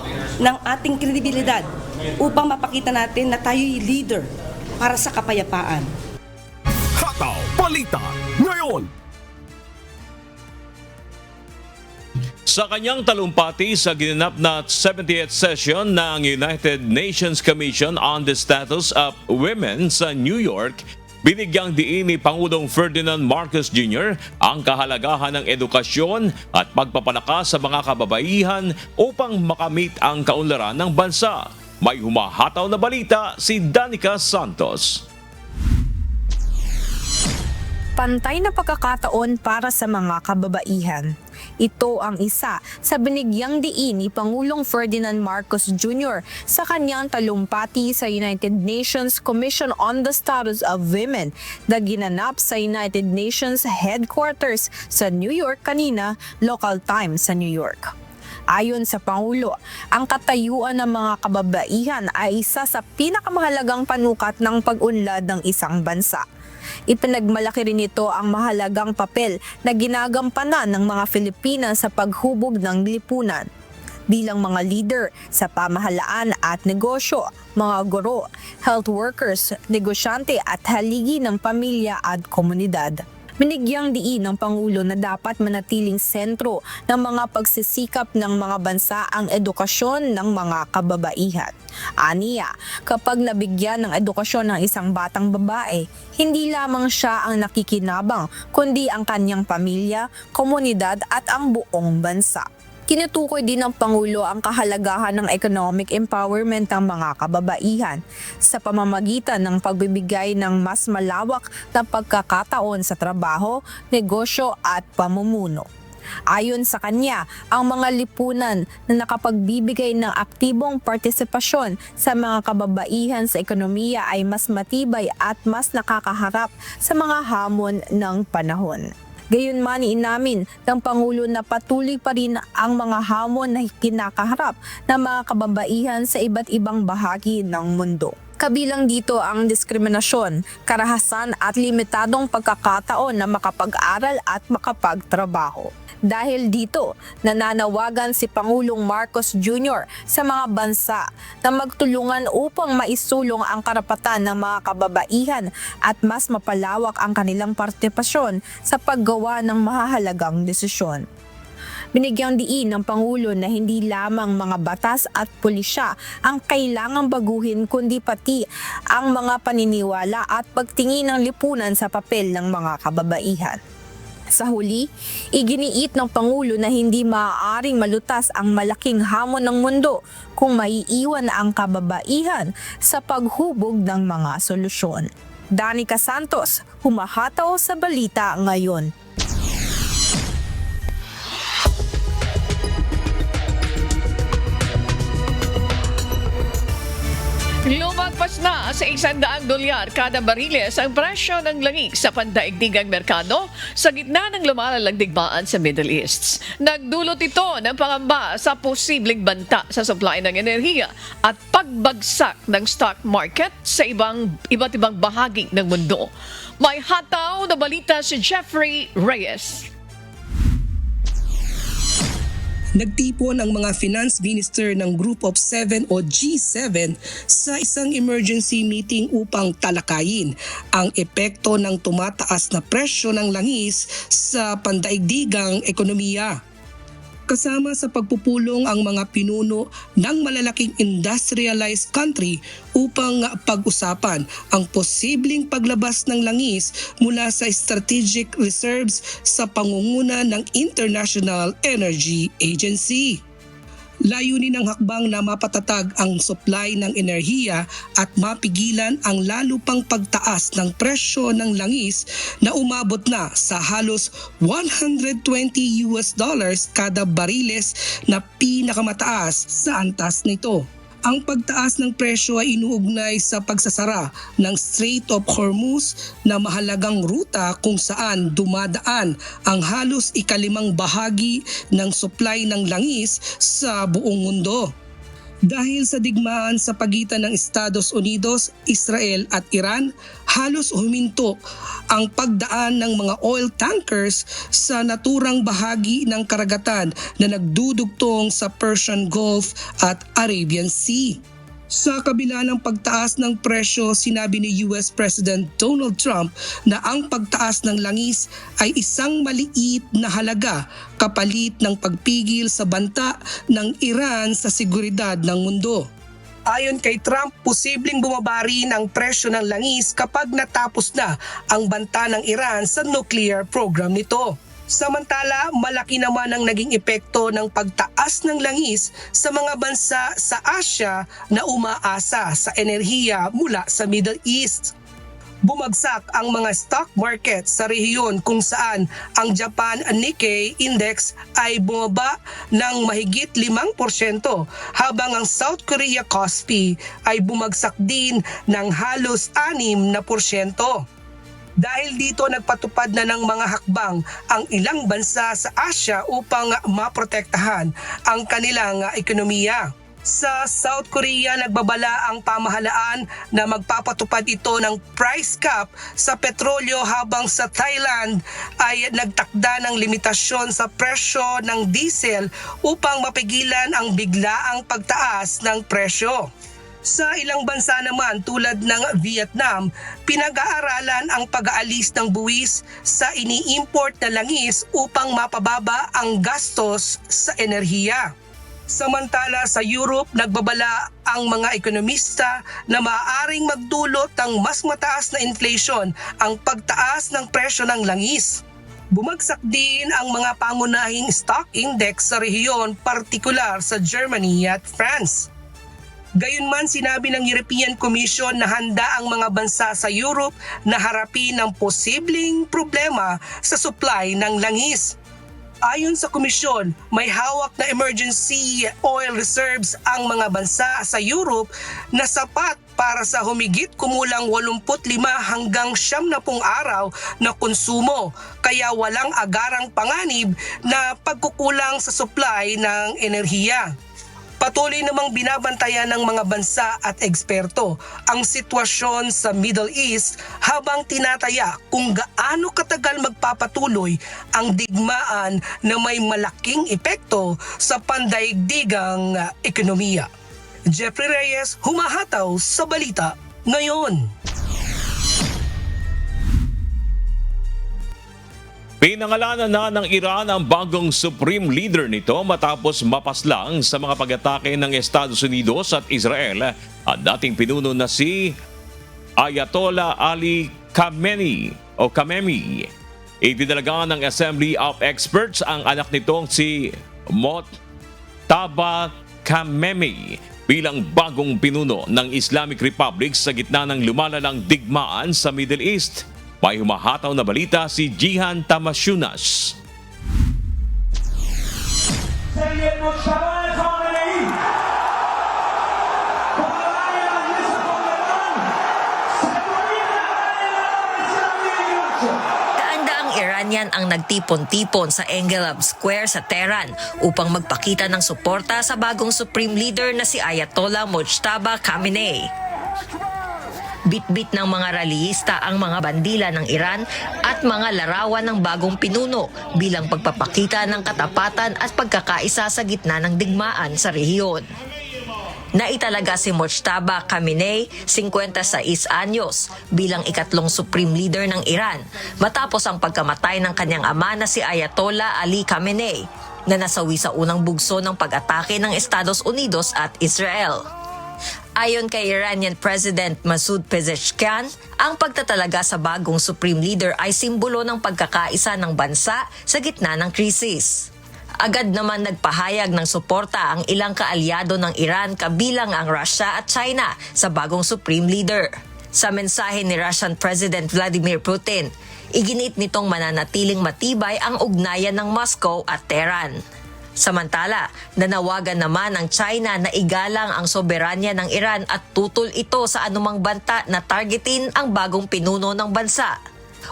ng ating kredibilidad upang mapakita natin na tayo'y leader para sa kapayapaan. Hataw Balita ngayon. Sa kanyang talumpati sa ginanap na 70th session ng United Nations Commission on the Status of Women sa New York, binigyang diin ni Pangulong Ferdinand Marcos Jr. ang kahalagahan ng edukasyon at pagpapalakas sa mga kababaihan upang makamit ang kaunlaran ng bansa. May humahataw na balita si Danica Santos. Pantay na pagkakataon para sa mga kababaihan. Ito ang isa sa binigyang diin ni Pangulong Ferdinand Marcos Jr. sa kanyang talumpati sa United Nations Commission on the Status of Women na ginanap sa United Nations Headquarters sa New York kanina, local time sa New York. Ayon sa Pangulo, ang katayuan ng mga kababaihan ay isa sa pinakamahalagang panukat ng pag-unlad ng isang bansa. Ipinagmalaki rin ito ang mahalagang papel na ginagampanan ng mga Filipinas sa paghubog ng lipunan. Bilang mga leader sa pamahalaan at negosyo, mga guro, health workers, negosyante at haligi ng pamilya at komunidad. Binigyang diin ng Pangulo na dapat manatiling sentro ng mga pagsisikap ng mga bansa ang edukasyon ng mga kababaihan. Aniya, kapag nabigyan ng edukasyon ng isang batang babae, hindi lamang siya ang nakikinabang, kundi ang kanyang pamilya, komunidad at ang buong bansa. Kinutukoy din ng Pangulo ang kahalagahan ng economic empowerment ng mga kababaihan sa pamamagitan ng pagbibigay ng mas malawak na pagkakataon sa trabaho, negosyo at pamumuno. Ayon sa kanya, ang mga lipunan na nakapagbibigay ng aktibong partisipasyon sa mga kababaihan sa ekonomiya ay mas matibay at mas nakakaharap sa mga hamon ng panahon. Gayunman inamin ng Pangulo na patuloy pa rin ang mga hamon na kinakaharap ng mga kababaihan sa iba't ibang bahagi ng mundo. Kabilang dito ang diskriminasyon, karahasan at limitadong pagkakataon na makapag-aral at makapagtrabaho. Dahil dito, nananawagan si Pangulong Marcos Jr. sa mga bansa na magtulungan upang maisulong ang karapatan ng mga kababaihan at mas mapalawak ang kanilang partisipasyon sa paggawa ng mahahalagang desisyon. Binigyang diin ng Pangulo na hindi lamang mga batas at pulisya ang kailangang baguhin kundi pati ang mga paniniwala at pagtingin ng lipunan sa papel ng mga kababaihan. Sa huli, iginiit ng Pangulo na hindi maaaring malutas ang malaking hamon ng mundo kung maiiwan ang kababaihan sa paghubog ng mga solusyon. Danica Santos, humahataw sa balita ngayon. Lumagpas na sa $100 kada bariles ang presyo ng langis sa pandaigdigang merkado sa gitna ng lumalalang digmaan sa Middle East. Nagdulot ito ng pangamba sa posibleng banta sa supply ng enerhiya at pagbagsak ng stock market sa iba't ibang bahagi ng mundo. May hataw na balita si Jeffrey Reyes. Nagtipon ang mga finance minister ng Group of 7 o G7 sa isang emergency meeting upang talakayin ang epekto ng tumataas na presyo ng langis sa pandaigdigang ekonomiya. Kasama sa pagpupulong ang mga pinuno ng malalaking industrialized country upang pag-usapan ang posibleng paglabas ng langis mula sa strategic reserves sa pangunguna ng International Energy Agency. Layunin ng hakbang na mapatatag ang supply ng enerhiya at mapigilan ang lalo pang pagtaas ng presyo ng langis na umabot na sa halos $120 kada bariles na pinakamataas sa antas nito. Ang pagtaas ng presyo ay inuugnay sa pagsasara ng Strait of Hormuz na mahalagang ruta kung saan dumadaan ang halos ikalimang bahagi ng supply ng langis sa buong mundo. Dahil sa digmaan sa pagitan ng Estados Unidos, Israel at Iran, halos huminto ang pagdaan ng mga oil tankers sa naturang bahagi ng karagatan na nagdudugtong sa Persian Gulf at Arabian Sea. Sa kabila ng pagtaas ng presyo, sinabi ni US President Donald Trump na ang pagtaas ng langis ay isang maliit na halaga kapalit ng pagpigil sa banta ng Iran sa seguridad ng mundo. Ayon kay Trump, posibleng bumaba rin ang presyo ng langis kapag natapos na ang banta ng Iran sa nuclear program nito. Samantala, malaki naman ang naging epekto ng pagtaas ng langis sa mga bansa sa Asia na umaasa sa enerhiya mula sa Middle East. Bumagsak ang mga stock market sa rehiyon kung saan ang Japan Nikkei Index ay bumaba ng mahigit 5% habang ang South Korea Kospi ay bumagsak din ng halos 6%. Dahil dito nagpatupad na ng mga hakbang ang ilang bansa sa Asia upang maprotektahan ang kanilang ekonomiya. Sa South Korea, nagbabala ang pamahalaan na magpapatupad ito ng price cap sa petrolyo habang sa Thailand ay nagtakda ng limitasyon sa presyo ng diesel upang mapigilan ang biglaang pagtaas ng presyo. Sa ilang bansa naman tulad ng Vietnam, pinag-aaralan ang pag-aalis ng buwis sa ini-import na langis upang mapababa ang gastos sa enerhiya. Samantala sa Europe, nagbabala ang mga ekonomista na maaaring magdulot ng mas mataas na inflation ang pagtaas ng presyo ng langis. Bumagsak din ang mga pangunahing stock index sa rehiyon, partikular sa Germany at France. Gayunman, sinabi ng European Commission na handa ang mga bansa sa Europe na harapin ang posibleng problema sa supply ng langis. Ayon sa komisyon, may hawak na emergency oil reserves ang mga bansa sa Europe na sapat para sa humigit kumulang 85 hanggang 70 araw na konsumo, kaya walang agarang panganib na pagkukulang sa supply ng enerhiya. Patuloy namang binabantayan ng mga bansa at eksperto ang sitwasyon sa Middle East habang tinataya kung gaano katagal magpapatuloy ang digmaan na may malaking epekto sa pandaigdigang ekonomiya. Jeffrey Reyes, humahataw sa Balita Ngayon. Pinangalanan na ng Iran ang bagong supreme leader nito matapos mapaslang sa mga pag-atake ng Estados Unidos at Israel ang dating pinuno na si Ayatollah Ali Khamenei. Idinalaga ng Assembly of Experts ang anak nitong si Mojtaba Khamenei bilang bagong pinuno ng Islamic Republic sa gitna ng lumalalang digmaan sa Middle East. May humahataw na balita si Jihan Tamasunas. Daang Iranian ang nagtipon-tipon sa Engelab Square sa Tehran upang magpakita ng suporta sa bagong supreme leader na si Ayatollah Mojtaba Khamenei. Bit-bit ng mga rallyista ang mga bandila ng Iran at mga larawan ng bagong pinuno bilang pagpapakita ng katapatan at pagkakaisa sa gitna ng digmaan sa rehiyon. Naitalaga si Mojtaba Khamenei, 56 anyos, bilang ikatlong supreme leader ng Iran matapos ang pagkamatay ng kanyang ama na si Ayatollah Ali Khamenei na nasawi sa unang bugso ng pag-atake ng Estados Unidos at Israel. Ayon kay Iranian President Masoud Pezeshkian, ang pagtatalaga sa bagong supreme leader ay simbolo ng pagkakaisa ng bansa sa gitna ng krisis. Agad naman nagpahayag ng suporta ang ilang kaalyado ng Iran kabilang ang Russia at China sa bagong supreme leader. Sa mensahe ni Russian President Vladimir Putin, iginit nitong mananatiling matibay ang ugnayan ng Moscow at Tehran. Samantala, nanawagan naman ang China na igalang ang soberanya ng Iran at tutol ito sa anumang banta na targetin ang bagong pinuno ng bansa.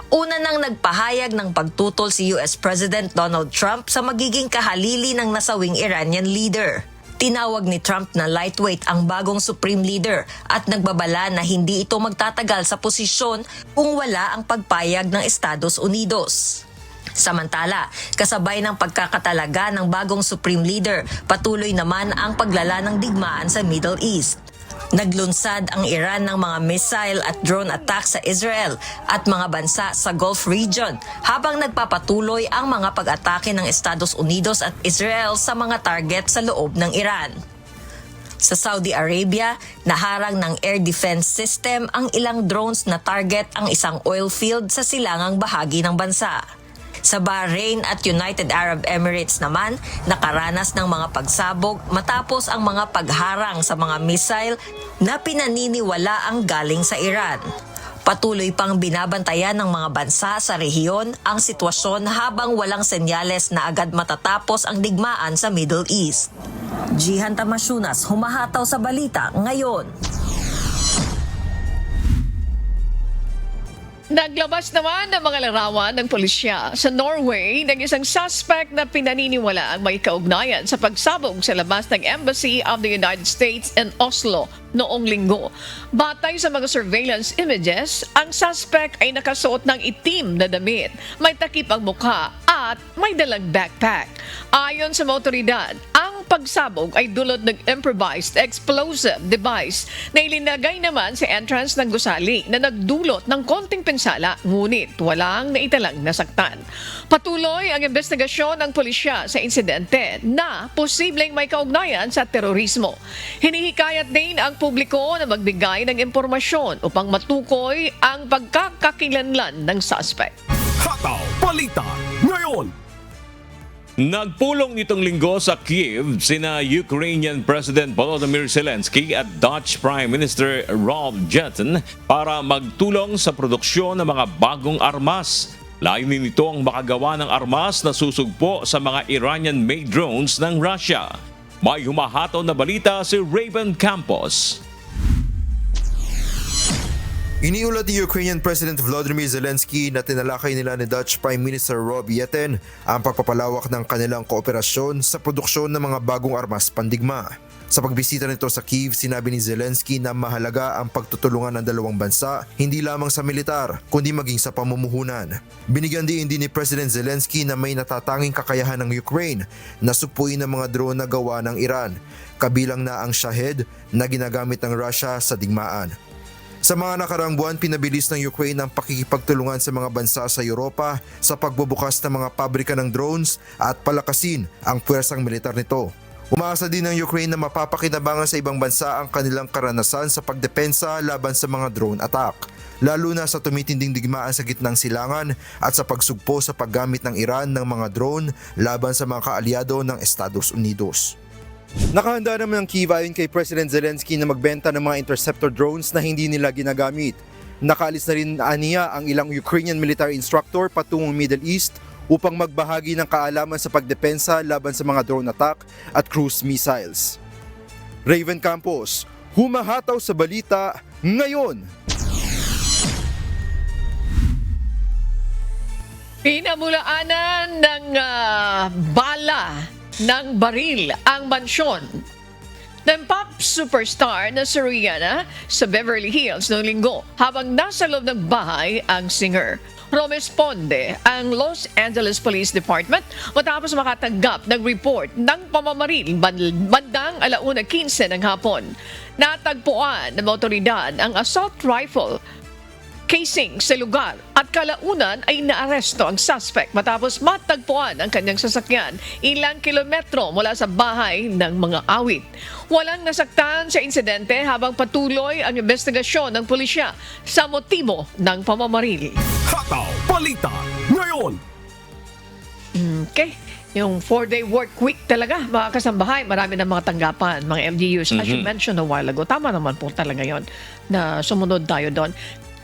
Una nang nagpahayag ng pagtutol si US President Donald Trump sa magiging kahalili ng nasawing Iranian leader. Tinawag ni Trump na lightweight ang bagong Supreme Leader at nagbabala na hindi ito magtatagal sa posisyon kung wala ang pagpayag ng Estados Unidos. Samantala, kasabay ng pagkakatalaga ng bagong Supreme Leader, patuloy naman ang paglala ng digmaan sa Middle East. Naglunsad ang Iran ng mga missile at drone attacks sa Israel at mga bansa sa Gulf region habang nagpapatuloy ang mga pag-atake ng Estados Unidos at Israel sa mga target sa loob ng Iran. Sa Saudi Arabia, naharang ng air defense system ang ilang drones na target ang isang oil field sa silangang bahagi ng bansa. Sa Bahrain at United Arab Emirates naman, nakaranas ng mga pagsabog matapos ang mga pagharang sa mga missile na pinaniniwala ang galing sa Iran. Patuloy pang binabantayan ng mga bansa sa rehiyon ang sitwasyon habang walang senyales na agad matatapos ang digmaan sa Middle East. Jihan Tamasunas, humahataw sa balita ngayon. Naglabas naman ng mga larawan ng pulisya sa Norway ng isang suspect na pinaniniwala ang may kaugnayan sa pagsabog sa labas ng Embassy of the United States in Oslo noong linggo. Batay sa mga surveillance images, ang suspect ay nakasuot ng itim na damit, may takip ang mukha at may dalang backpack. Ayon sa mga otoridad, ang pagsabog ay dulot ng improvised explosive device na ilinagay naman sa entrance ng gusali na nagdulot ng konting pinsala, ngunit walang naitalang nasaktan. Patuloy ang investigasyon ng pulisya sa insidente na posibleng may kaugnayan sa terorismo. Hinihikayat din ang publiko na magbigay ng impormasyon upang matukoy ang pagkakakilanlan ng suspect. Hataw Balita ngayon. Nagpulong nitong linggo sa Kiev sina Ukrainian President Volodymyr Zelensky at Dutch Prime Minister Rolf Jetten para magtulong sa produksyon ng mga bagong armas. Layunin nito ang makagawa ng armas na susugpo sa mga Iranian-made drones ng Russia. May humahataw na balita si Raven Campos. Iniulat ni Ukrainian President Volodymyr Zelensky na tinalakay nila ni Dutch Prime Minister Rolf Jetten ang pagpapalawak ng kanilang kooperasyon sa produksyon ng mga bagong armas pandigma. Sa pagbisita nito sa Kyiv, sinabi ni Zelensky na mahalaga ang pagtutulungan ng dalawang bansa hindi lamang sa militar kundi maging sa pamumuhunan. Binigyan din ni President Zelensky na may natatanging kakayahan ng Ukraine na supuin ang mga drone na gawa ng Iran, kabilang na ang Shahed na ginagamit ng Russia sa digmaan. Sa mga nakaraang buwan, pinabilis ng Ukraine ang pakikipagtulungan sa mga bansa sa Europa sa pagbubukas ng mga pabrika ng drones at palakasin ang puwersang militar nito. Umaasa din ng Ukraine na mapapakinabangan sa ibang bansa ang kanilang karanasan sa pagdepensa laban sa mga drone attack, lalo na sa tumitinding digmaan sa gitnang silangan at sa pagsugpo sa paggamit ng Iran ng mga drone laban sa mga kaalyado ng Estados Unidos. Nakahanda naman ang Kyiv ayon kay President Zelensky na magbenta ng mga interceptor drones na hindi nila ginagamit. Nakaalis na rin aniya ang ilang Ukrainian military instructor patungong Middle East upang magbahagi ng kaalaman sa pagdepensa laban sa mga drone attack at cruise missiles. Raven Campos, humahataw sa balita ngayon. Pinamulaanan ng bala ng baril ang mansyon ng pop superstar na si Rihanna sa Beverly Hills noong linggo habang nasa loob ng bahay ang singer. Rumesponde ang Los Angeles Police Department matapos makatanggap ng report ng pamamaril bandang 1:15 ng hapon. Natagpuan ng otoridad ang assault rifle casing sa lugar at kalaunan ay naaresto ang suspect matapos matagpuan ang kanyang sasakyan ilang kilometro mula sa bahay ng mga awit. Walang nasaktan sa insidente habang patuloy ang investigasyon ng pulisya sa motibo ng pamamaril. Hataw Balita ngayon. Okay. Yung 4-day work week talaga, mga kasambahay, marami ng mga tanggapan, mga MDUs, as you mentioned a while ago. Tama naman po talaga yon na sumunod tayo doon.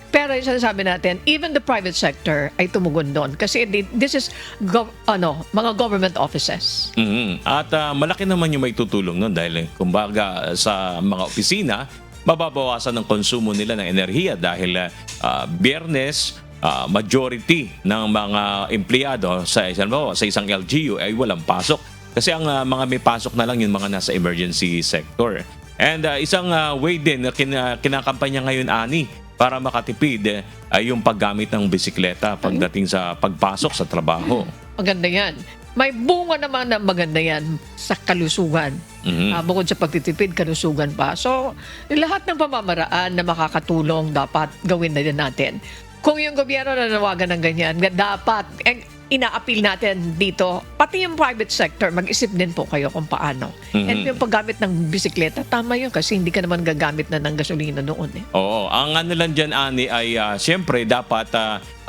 Pero yung sinasabi natin, even the private sector ay tumugon doon. Kasi this is mga government offices. At malaki naman yung may tutulong nun dahil kumbaga sa mga opisina, mababawasan ng konsumo nila ng enerhiya dahil Biyernes, majority ng mga empleyado sa isang LGU ay walang pasok. Kasi ang mga may pasok na lang yung mga nasa emergency sector. And isang way din na kinakampanya ngayon, Ani, para makatipid ay yung paggamit ng bisikleta pagdating sa pagpasok sa trabaho. Maganda yan. May bunga naman na maganda yan sa kalusugan. Bukod sa pagtitipid, kalusugan pa. So, lahat ng pamamaraan na makakatulong dapat gawin na din natin. Kung yung gobyerno nanawagan ng ganyan, dapat ina-appeal natin dito, pati yung private sector, mag-isip din po kayo kung paano. And yung paggamit ng bisikleta, tama yun kasi hindi ka naman gagamit na ng gasolina noon. Oo, ang ano lang dyan, Ani, ay siyempre dapat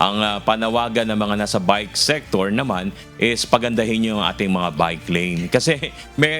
ang panawagan ng mga nasa bike sector naman is pagandahin yung ating mga bike lane. Kasi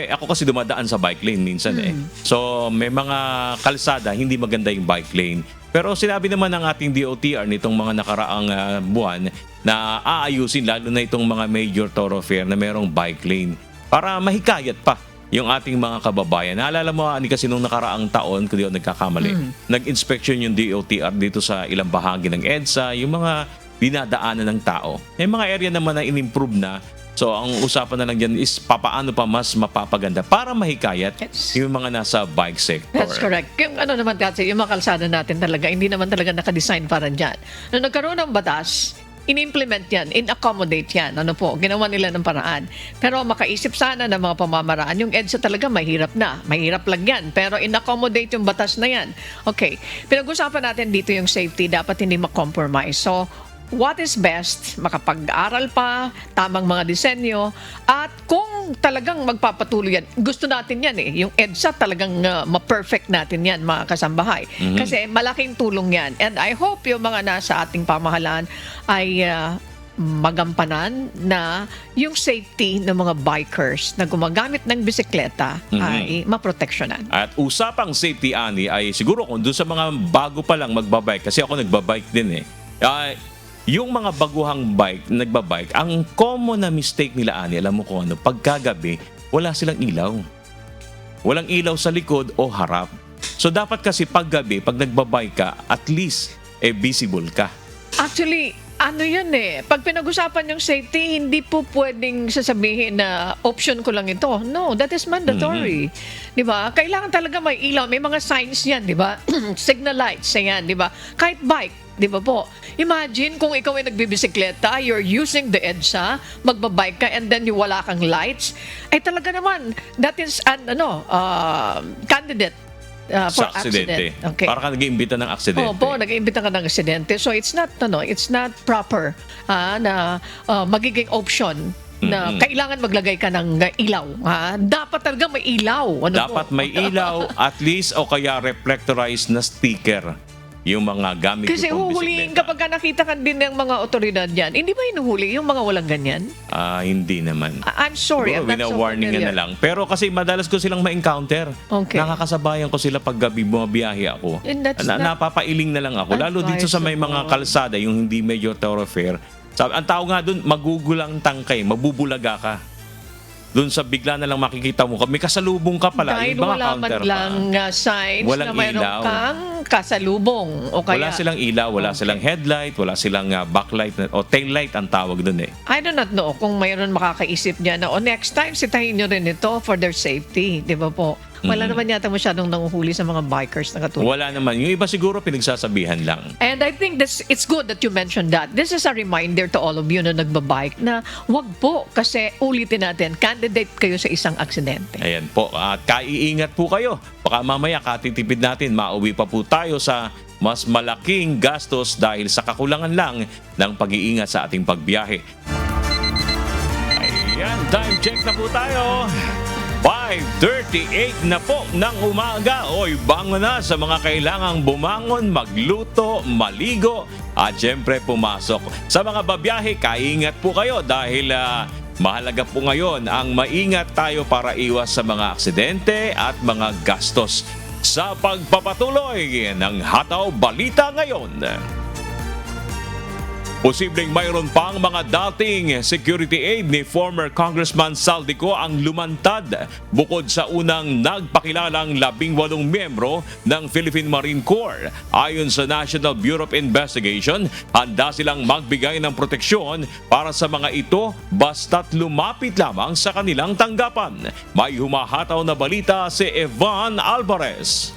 ako kasi dumadaan sa bike lane minsan So may mga kalsada, hindi maganda yung bike lane. Pero sinabi naman ng ating DOTR nitong mga nakaraang buwan na aayusin lalo na itong mga major thoroughfare na mayroong bike lane para mahikayat pa yung ating mga kababayan. Naalala mo, Ani, kasi nung nakaraang taon, kung di ako nagkakamali, nag-inspection yung DOTR dito sa ilang bahagi ng EDSA, yung mga dinadaanan ng tao. May mga area naman na in-improve na. So, ang usapan na lang dyan is papaano pa mas mapapaganda para mahikayat yung mga nasa bike sector. That's correct. Yung naman kasi, yung mga kalsada natin talaga, hindi naman talaga nakadesign para dyan. Nung nagkaroon ng batas, in-implement yan, in-accommodate yan. Ginawa nila ng paraan. Pero makaisip sana ng mga pamamaraan. Yung EDSA talaga mahirap na. Mahirap lang yan. Pero in-accommodate yung batas na yan. Okay. Pinag-usapan natin dito yung safety. Dapat hindi ma-compromise. So, what is best, makapag-aral pa, tamang mga disenyo, at kung talagang magpapatuloy yan, gusto natin yan yung EDSA talagang ma-perfect natin yan, mga kasambahay. Kasi malaking tulong yan. And I hope yung mga nasa ating pamahalaan ay magampanan na yung safety ng mga bikers na gumagamit ng bisikleta ay maproteksyonan. At usapang safety, Ani, ay siguro kung doon sa mga bago pa lang magbabike, kasi ako nagbabike din yung mga baguhang nagbabike, ang common na mistake nila, Ani, alam mo kung ano, pagkagabi, wala silang ilaw. Walang ilaw sa likod o harap. So dapat kasi paggabi, pag nagbabike ka, at least visible ka. Actually, yun pag pinag-usapan yung safety, hindi po pwedeng sasabihin na option ko lang ito. No, that is mandatory. Di ba? Kailangan talaga may ilaw. May mga signs yan, di ba? Signal lights, yan, di ba? Kahit bike, di ba po? Imagine kung ikaw ay nagbibisikleta, you're using the EDSA, magbabike ka, and then wala kang lights. Ay talaga naman, that is candidate for accident. Okay. Para ka nag-iimbita ng aksidente. Opo, nag-iimbita ka ng aksidente. So it's not proper na magiging option na kailangan maglagay ka ng ilaw. Dapat talaga may ilaw. Dapat may ilaw at least o kaya reflectorized na sticker yung mga gamit kasi yung huhulihin kapag nakita ka din ng mga otoridad yan. Hindi ba hinuhuli yung mga walang ganyan? Hindi naman. I'm sorry. I'm not so wina-warning familiar. na lang. Pero kasi madalas ko silang ma-encounter. Okay. Nakakasabayan ko sila pag gabi bumabiyahe ako. And that's not napapailing na lang ako. Lalo dito sa may mga kalsada, yung hindi major thoroughfare. Ang tao nga dun, magugulang tangkay, mabubulaga ka. Doon sa bigla na lang makikita mo, may kasalubong ka pala. Dahil yung mga wala man counter lang signs walang na mayroon ilaw. kang kasalubong. O kaya, wala silang ilaw, wala silang headlight, wala silang backlight o taillight ang tawag doon I do not know kung mayroon makakaisip niya na next time sitahin nyo rin ito for their safety. Di ba po? Wala naman yata masyadong nanguhuli sa mga bikers na katulad. Wala naman. Yung iba siguro pinagsasabihan lang. And I think it's good that you mentioned that. This is a reminder to all of you na nagbabike na wag po kasi ulitin natin, candidate kayo sa isang aksidente. Ayan po. At kaiingat po kayo. Baka mamaya katitipid natin, mauwi pa po tayo sa mas malaking gastos dahil sa kakulangan lang ng pag-iingat sa ating pagbiyahe. Ayan, time check na po tayo. 5:38 na po ng umaga. Oy, bangon na sa mga kailangang bumangon, magluto, maligo at syempre pumasok. Sa mga babiyahe, kaingat po kayo dahil mahalaga po ngayon ang maingat tayo para iwas sa mga aksidente at mga gastos. sa pagpapatuloy ng Hataw Balita Ngayon. Posibleng mayroon pang mga dating security aide ni former Congressman Saldico ang lumantad bukod sa unang nagpakilalang 18 miyembro ng Philippine Marine Corps. Ayon sa National Bureau of Investigation, handa silang magbigay ng proteksyon para sa mga ito basta't lumapit lamang sa kanilang tanggapan. May humahataw na balita si Evan Alvarez.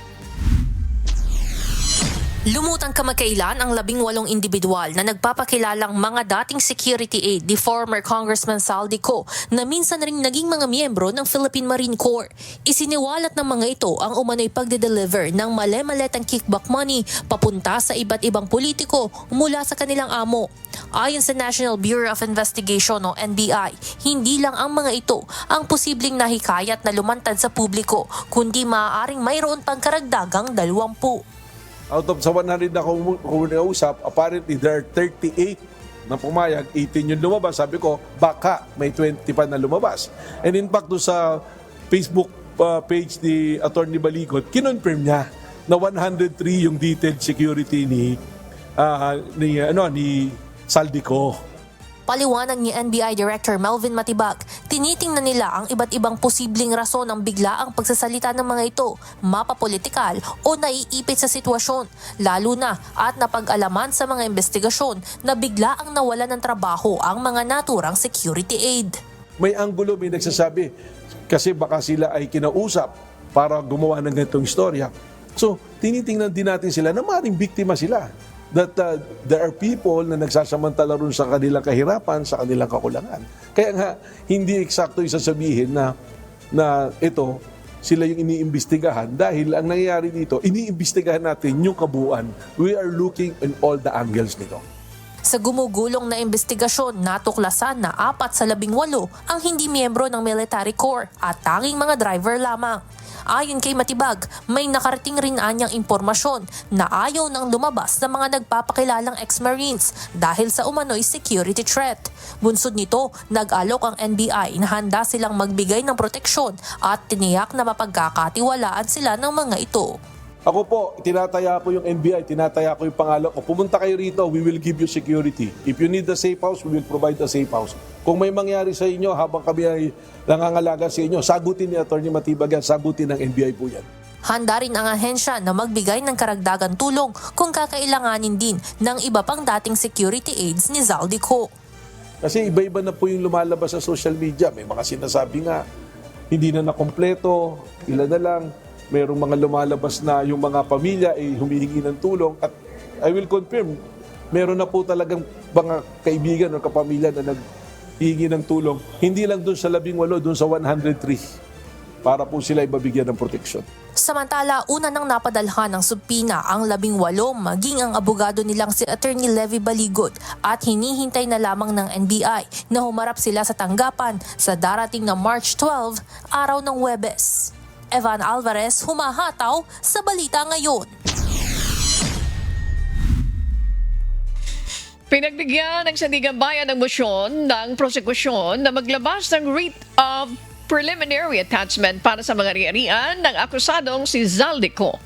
Lumutang kamakailan ang 18 individual na nagpapakilalang mga dating security aide ni former Congressman Saldico na minsan ring naging mga miyembro ng Philippine Marine Corps. Isiniwalat ng mga ito ang umano'y pagde-deliver ng male-maletang kickback money papunta sa iba't ibang politiko mula sa kanilang amo. Ayon sa National Bureau of Investigation o NBI, hindi lang ang mga ito ang posibleng nahikayat na lumantad sa publiko, kundi maaaring mayroon pang karagdagang 20. Out of sa 100 na kumuusap, apparently there are 38 na pumayag, 18 yung lumabas. Sabi ko, baka may 20 pa na lumabas. And in fact, sa Facebook page ni Attorney Baligot, kinonfirm niya na 103 yung detailed security ni Saldico. Paliwanag ni NBI Director Melvin Matibag, tinitingnan nila ang iba't ibang posibleng rason ng biglaang pagsasalita ng mga ito, mapapolitikal o naiipit sa sitwasyon, lalo na at napag-alaman sa mga investigasyon na biglaang nawala ng trabaho ang mga naturang security aide. May anggulo, may nagsasabi, kasi baka sila ay kinausap para gumawa ng ganitong istorya. So, tinitingnan din natin sila na maaaring biktima sila. That there are people na nagsasamantala rin sa kanilang kahirapan, sa kanilang kakulangan. Kaya nga, hindi eksakto isasabihin na ito, sila yung iniimbestigahan dahil ang nangyayari dito, iniimbestigahan natin yung kabuuan. We are looking in all the angles nito. Sa gumugulong na investigasyon, natuklasan na 4 sa 18 ang hindi miyembro ng military corps at tanging mga driver lamang. Ayon kay Matibag, may nakarating rin anyang impormasyon na ayaw nang lumabas ng mga nagpapakilalang ex-Marines dahil sa umano'y security threat. Bunsod nito, nag-alok ang NBI na handa silang magbigay ng proteksyon at tiniyak na mapagkakatiwalaan sila ng mga ito. Ako po, tinataya ko yung NBI, tinataya ko yung pangalan ko. Pumunta kayo rito, we will give you security. If you need a safe house, we will provide a safe house. Kung may mangyari sa inyo habang kami ay nangangalaga sa inyo, sagutin ni Atty. Matibag yan, sagutin ng NBI po yan. Handa rin ang ahensya na magbigay ng karagdagan tulong kung kakailanganin din ng iba pang dating security aides ni Saldico. Kasi iba-iba na po yung lumalabas sa social media. May mga sinasabi nga, hindi na nakompleto, ilan na lang. Merong mga lumalabas na yung mga pamilya ay humihingi ng tulong. At I will confirm, meron na po talagang mga kaibigan o kapamilya na naghihingi ng tulong. Hindi lang doon sa 18, doon sa 103 para po sila ibabigyan ng proteksyon. Samantala, una nang napadalhan ng subpina ang 18 maging ang abogado nilang si Attorney Levy Baligot at hinihintay na lamang ng NBI na humarap sila sa tanggapan sa darating na March 12, araw ng Huwebes. Evan Alvarez, humahataw sa Balita Ngayon. Pinagbigyan ng Sandigan Bayan ng mosyon ng prosekusyon na maglabas ng writ of preliminary attachment para sa mga ari-arian ng akusadong si Saldico.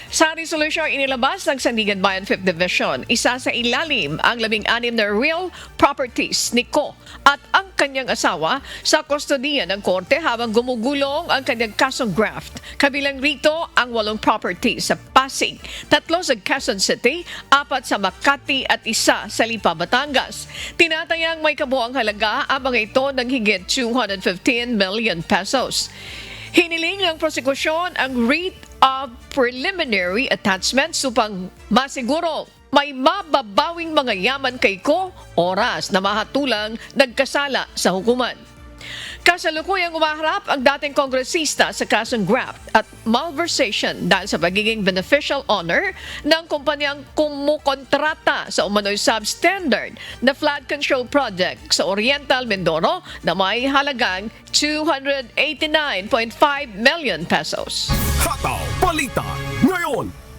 Sa resolusyong inilabas ng Sandigan Bayan 5th Division, isa sa ilalim ang 16 na real properties ni Ko at ang kanyang asawa sa kustodiya ng korte habang gumugulong ang kanyang kasong graft. Kabilang rito ang 8 properties sa Pasig, 3 sa Quezon City, 4 sa Makati at 1 sa Lipa, Batangas. Tinatayang may kabuuang halaga ang mga ito ng higit 215 million pesos. Hiniling ng prosekusyon ang writ of preliminary attachment upang masiguro may mababawing mga yaman kay Ko oras na mahatulang nagkasala sa hukuman. Kasalukuyang umaharap ang dating kongresista sa kasong graft at malversation dahil sa pagiging beneficial owner ng kumpanyang kumukontrata sa umano'y substandard na flood control project sa Oriental Mindoro na may halagang 289.5 million pesos. Hataw Balita Ngayon.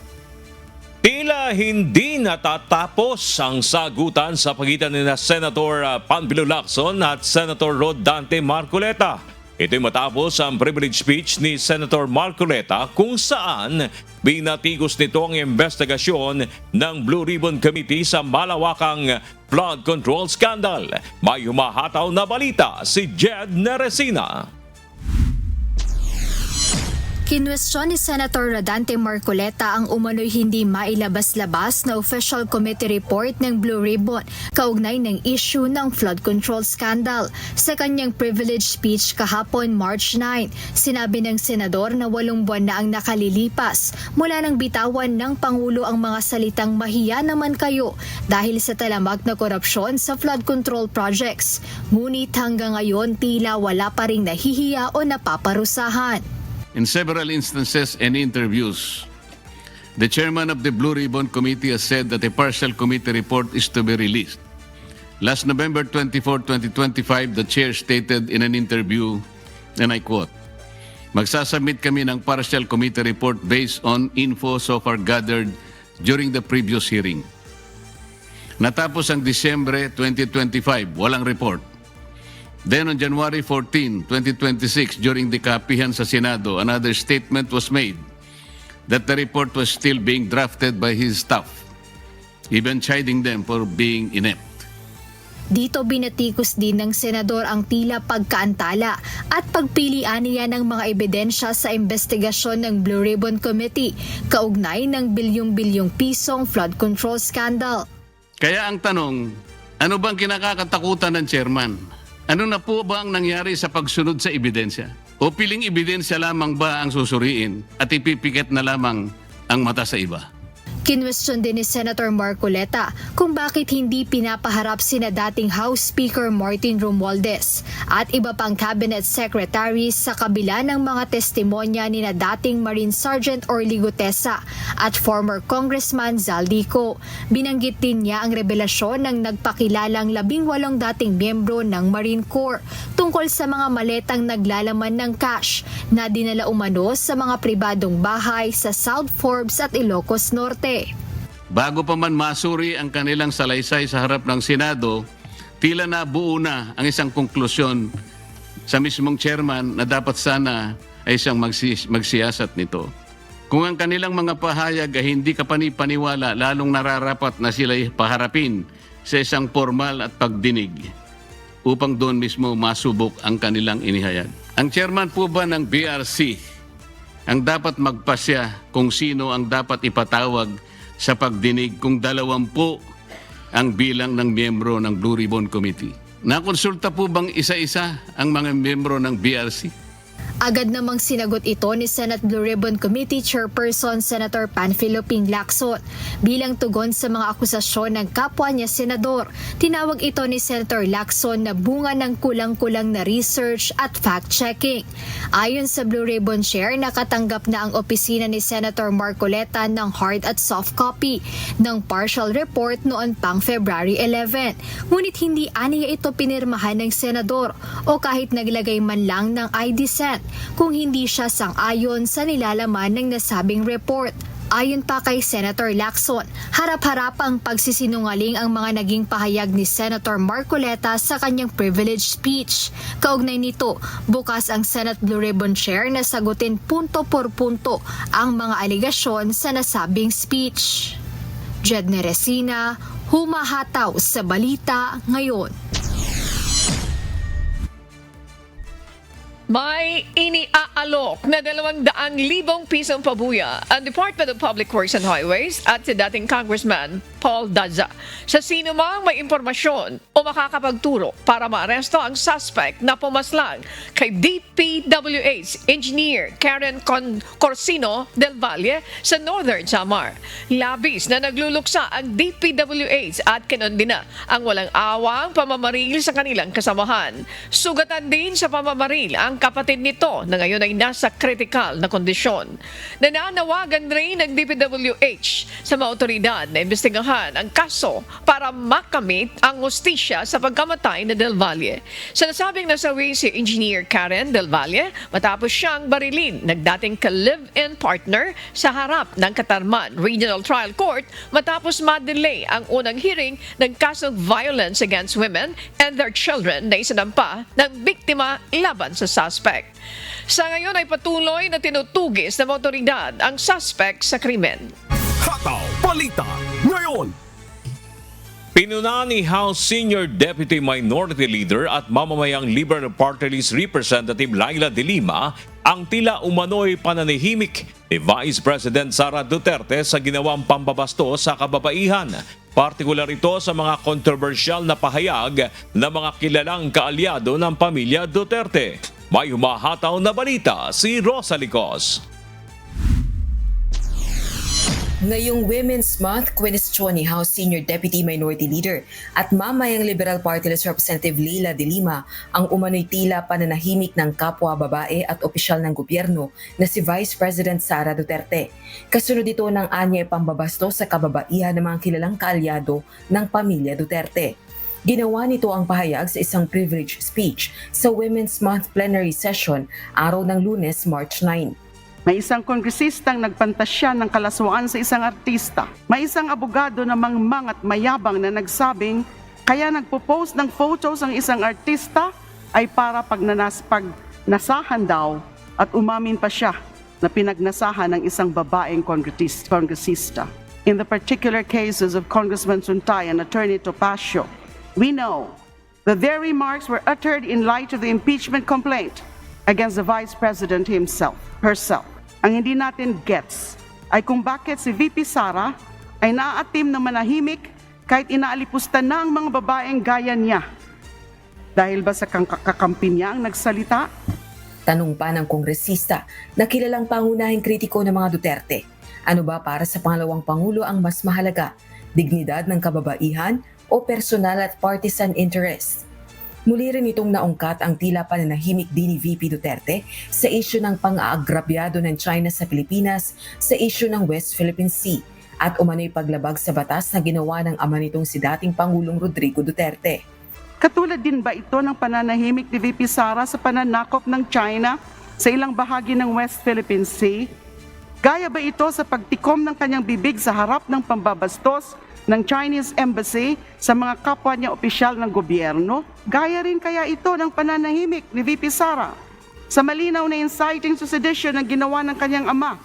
Tila hindi natatapos ang sagutan sa pagitan ni Senator Panfilo Lacson at Senator Rod Dante Marcoleta. Ito'y matapos ang privilege speech ni Senator Marcoleta kung saan binatigos nito ang investigasyon ng Blue Ribbon Committee sa malawakang flood control scandal. May humahataw na balita si Jed Neresina. Kinwestiyon ni Senator Rodante Marcoleta ang umano'y hindi mailabas-labas na official committee report ng Blue Ribbon kaugnay ng issue ng flood control scandal. Sa kanyang privilege speech kahapon March 9, sinabi ng senador na 8 buwan na ang nakalilipas mula nang bitawan ng Pangulo ang mga salitang mahiya naman kayo dahil sa talamag na korupsyon sa flood control projects. Ngunit hanggang ngayon tila wala pa ring nahihiya o napaparusahan. In several instances and interviews, the chairman of the Blue Ribbon Committee has said that a partial committee report is to be released. Last November 24, 2025, the chair stated in an interview, and I quote, "Magsasubmit kami ng partial committee report based on info so far gathered during the previous hearing." Natapos ang Disyembre 2025, walang report. Then on January 14, 2026, during the kapihan sa Senado, another statement was made that the report was still being drafted by his staff, even chiding them for being inept. Dito binatikos din ng senador ang tila pagkaantala at pagpilian niya ng mga ebidensya sa investigasyon ng Blue Ribbon Committee kaugnay ng bilyong-bilyong pisong flood control scandal. Kaya ang tanong, ano bang kinakatakutan ng chairman? Ano na po ba ang nangyari sa pagsunod sa ebidensya? O piling ebidensya lamang ba ang susuriin at ipipikit na lamang ang mata sa iba? Kinwestiyon din ni Senator Marcoleta kung bakit hindi pinapaharap sina dating House Speaker Martin Romualdez at iba pang cabinet secretaries sa kabila ng mga testimonya ni na dating Marine Sergeant Orly Gutesa at former Congressman Zaldico. Binanggit din niya ang revelasyon ng nagpakilalang 18 dating miyembro ng Marine Corps tungkol sa mga maletang naglalaman ng cash na dinala umano sa mga pribadong bahay sa South Forbes at Ilocos Norte. Bago pa man masuri ang kanilang salaysay sa harap ng Senado, tila na buo na ang isang konklusyon sa mismong chairman na dapat sana ay siyang magsiyasat nito. Kung ang kanilang mga pahayag ay hindi kapani-paniwala, lalong nararapat na sila'y paharapin sa isang formal at pagdinig upang doon mismo masubok ang kanilang inihayag. Ang chairman po ba ng BRC ang dapat magpasya kung sino ang dapat ipatawag sa pagdinig kung 20 ang bilang ng miyembro ng Blue Ribbon Committee? Nakonsulta po bang isa-isa ang mga miyembro ng BRC? Agad namang sinagot ito ni Senate Blue Ribbon Committee Chairperson Senator Panfilo Ping Lacson. Bilang tugon sa mga akusasyon ng kapwa niya senador, tinawag ito ni Senator Lacson na bunga ng kulang-kulang na research at fact-checking. Ayon sa Blue Ribbon Chair, nakatanggap na ang opisina ni Senator Marcoleta ng hard at soft copy ng partial report noon pang February 11. Ngunit hindi aniya ito pinirmahan ng senador o kahit naglagay man lang ng ID cent kung hindi siya sang-ayon sa nilalaman ng nasabing report. Ayon pa kay Senator Lacson, harap-harapang pagsisinungaling ang mga naging pahayag ni Senator Marcoleta sa kanyang privilege speech. Kaugnay nito, bukas ang Senate Blue Ribbon Chair na sagutin punto por punto ang mga aligasyon sa nasabing speech. Jed Neresina, humahataw sa balita ngayon. May iniaalok na 200,000 pisong pabuya ang Department of Public Works and Highways at si dating Congressman Paul Daza sa sino mang may impormasyon o makakapagturo para maaresto ang suspect na pumaslang kay DPWH Engineer Karen Corsino del Valle sa Northern Samar. Labis na nagluluksa ang DPWH at kinondena ang walang awang pamamaril sa kanilang kasamahan. Sugatan din sa pamamaril ang kapatid nito na ngayon ay nasa critical na kondisyon. Nananawagan rin ng DPWH sa mga otoridad na imbestigahan ang kaso para makamit ang hustisya sa pagkamatay na Del Valle. Sa nasabing nasawi si Engineer Karen Del Valle matapos siyang barilin ng dating ka-live-in partner sa harap ng Katarman Regional Trial Court matapos ma-delay ang unang hearing ng kasong violence against women and their children na isinampa ng biktima laban sa suspect. suspect. Sa ngayon ay patuloy na tinutugis ng otoridad ang suspect sa krimen. Hataw Balita ngayon. Pinuna ni House Senior Deputy Minority Leader at mamamayang Liberal Party List Representative Laila De Lima ang tila umano'y pananahimik ni Vice President Sara Duterte sa ginawang pambabastos sa kababaihan. Partikular ito sa mga kontrobersyal na pahayag ng mga kilalang kaalyado ng pamilya Duterte. May humahataw na balita si Rosa Licos. Ngayong Women's Month, kwestiyon ni House Senior Deputy Minority Leader at mamayang Liberal Party List Representative Laila De Lima ang umano'y tila pananahimik ng kapwa babae at opisyal ng gobyerno na si Vice President Sara Duterte. Kasunod ito ng anyay pambabastos sa kababaihan ng mga kilalang kaalyado ng pamilya Duterte. Ginawa nito ang pahayag sa isang privilege speech sa Women's Month plenary session araw ng Lunes, March 9. May isang kongresistang nagpantasya ng kalaswaan sa isang artista. May isang abogado na mangmang at mayabang na nagsabing kaya nagpo-post ng photos ang isang artista ay para pagnasahan daw at umamin pa siya na pinagnasahan ng isang babaeng kongresista. In the particular cases of Congressman Suntay and Attorney Topacio, we know that their remarks were uttered in light of the impeachment complaint against the Vice President herself. Ang hindi natin gets ay kung bakit si VP Sara ay naaatim na manahimik kahit inaalipusta na ang mga babaeng gaya niya. Dahil ba sa kakampi niya ang nagsalita? Tanong pa ng kongresista na kilalang pangunahing kritiko ng mga Duterte. Ano ba para sa pangalawang Pangulo ang mas mahalaga? Dignidad ng kababaihan o personal at partisan interest? Muli rin itong naungkat ang tila pananahimik din ni VP Duterte sa isyu ng pang-aagrabyado ng China sa Pilipinas sa isyu ng West Philippine Sea at umano'y paglabag sa batas na ginawa ng ama nitong si dating Pangulong Rodrigo Duterte. Katulad din ba ito ng pananahimik ni VP Sara sa pananakop ng China sa ilang bahagi ng West Philippine Sea? Gaya ba ito sa pagtikom ng kanyang bibig sa harap ng pambabastos ng Chinese Embassy sa mga kapwa niya opisyal ng gobyerno? Gaya rin kaya ito ng pananahimik ni VP Sara sa malinaw na inciting to sedition na ginawa ng kanyang ama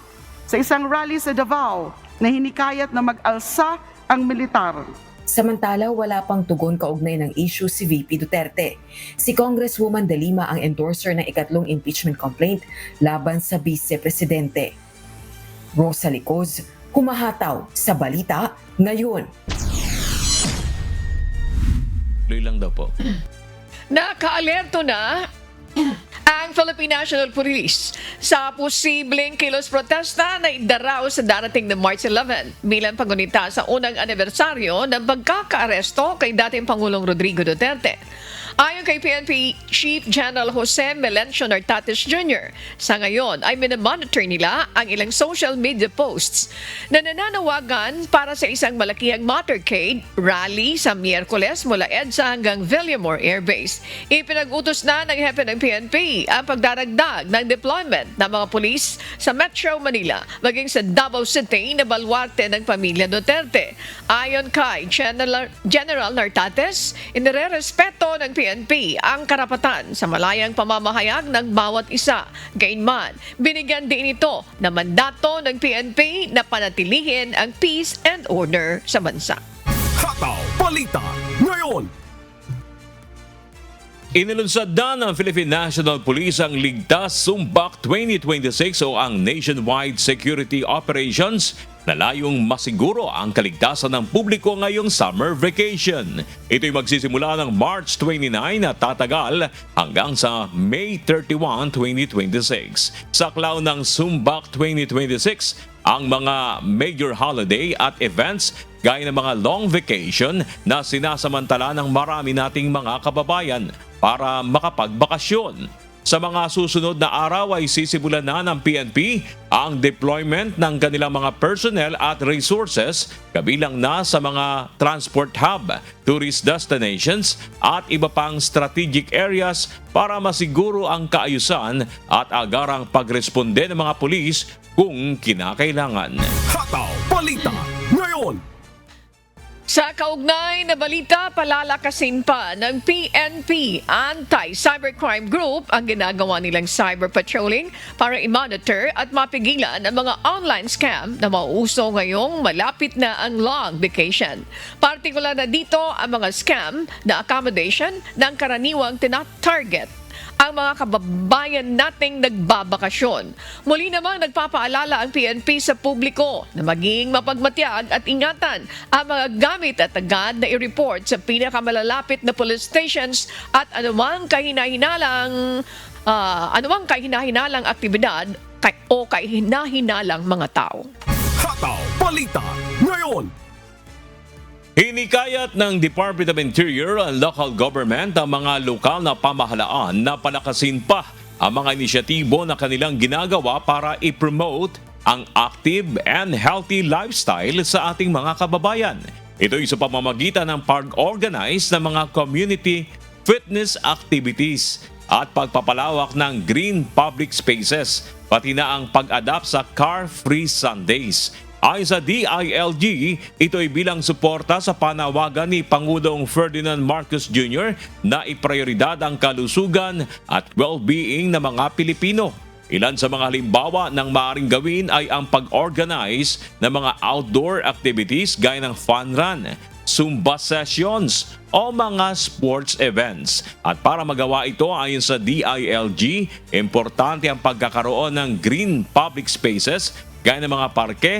sa isang rally sa Davao na hinikayat na mag-alsa ang militar? Samantala, wala pang tugon kaugnay ng issue si VP Duterte. Si Congresswoman De Lima ang endorser ng ikatlong impeachment complaint laban sa Vice Presidente. Rosa Licos, humahataw sa balita ngayon. Tuloy lang daw po. Nakaalerto na ang Philippine National Police sa posibleng kilos protesta na idaraw sa darating na March 11 bilang pagunita sa unang anibersaryo ng pagkakaaresto kay dating Pangulong Rodrigo Duterte. Ayon kay PNP Chief General Jose Melencio Nartates Jr., sa ngayon ay minamonitor nila ang ilang social media posts na nananawagan para sa isang malakihang motorcade rally sa Miyerkules mula EDSA hanggang Villamor Air Base. Ipinag-utos na ng hepe ng PNP ang pagdaragdag ng deployment ng mga pulis sa Metro Manila maging sa Davao City na baluarte ng pamilya Duterte. Ayon kay General Nartates, inirerespeto ng PNP ang karapatan sa malayang pamamahayag ng bawat isa. Gayunman, binigyan din ito na mandato ng PNP na panatilihin ang peace and order sa bansa. Hataw Balita ngayon. Inilunsad na ng Philippine National Police ang Ligtas Sumbak 2026 o ang Nationwide Security Operations na layong masiguro ang kaligtasan ng publiko ngayong summer vacation. Ito'y magsisimula ng March 29 at tatagal hanggang sa May 31, 2026. Sa klaw ng Sumbak 2026, ang mga major holiday at events gaya ng mga long vacation na sinasamantala ng marami nating mga kababayan para makapagbakasyon. Sa mga susunod na araw ay sisimulan na ng PNP ang deployment ng kanilang mga personnel at resources kabilang na sa mga transport hub, tourist destinations at iba pang strategic areas para masiguro ang kaayusan at agarang pagresponde ng mga pulis kung kinakailangan. Hataw Balita ngayon. Sa kaugnay na balita, palalakasin pa ng PNP Anti-Cybercrime Group ang ginagawa nilang cyber patrolling para i-monitor at mapigilan ang mga online scam na mauuso ngayong malapit na ang long vacation. Partikular na dito ang mga scam na accommodation ng karaniwang tina-target ang mga kababayan nating nagbabakasyon. Muli namang nagpapaalala ang PNP sa publiko na maging mapagmatyag at ingatan ang mga gamit at agad na i-report sa pinakamalalapit na police stations at anumang kahina-hinalang aktibidad o kahina-hinalang mga tao. Hataw Balita ngayon. Hinikayat ng Department of Interior ang local government ang mga lokal na pamahalaan na palakasin pa ang mga inisyatibo na kanilang ginagawa para i-promote ang active and healthy lifestyle sa ating mga kababayan. Ito'y sa pamamagitan ng pag-organize ng mga community fitness activities at pagpapalawak ng green public spaces, pati na ang pag-adapt sa car-free Sundays. Ayon sa DILG, ito'y bilang suporta sa panawagan ni Pangulong Ferdinand Marcos Jr. na iprioridad ang kalusugan at well-being ng mga Pilipino. Ilan sa mga halimbawa ng maaaring gawin ay ang pag-organize ng mga outdoor activities gaya ng fun run, Zumba sessions o mga sports events. At para magawa ito ayon sa DILG, importante ang pagkakaroon ng green public spaces gaya ng mga parke,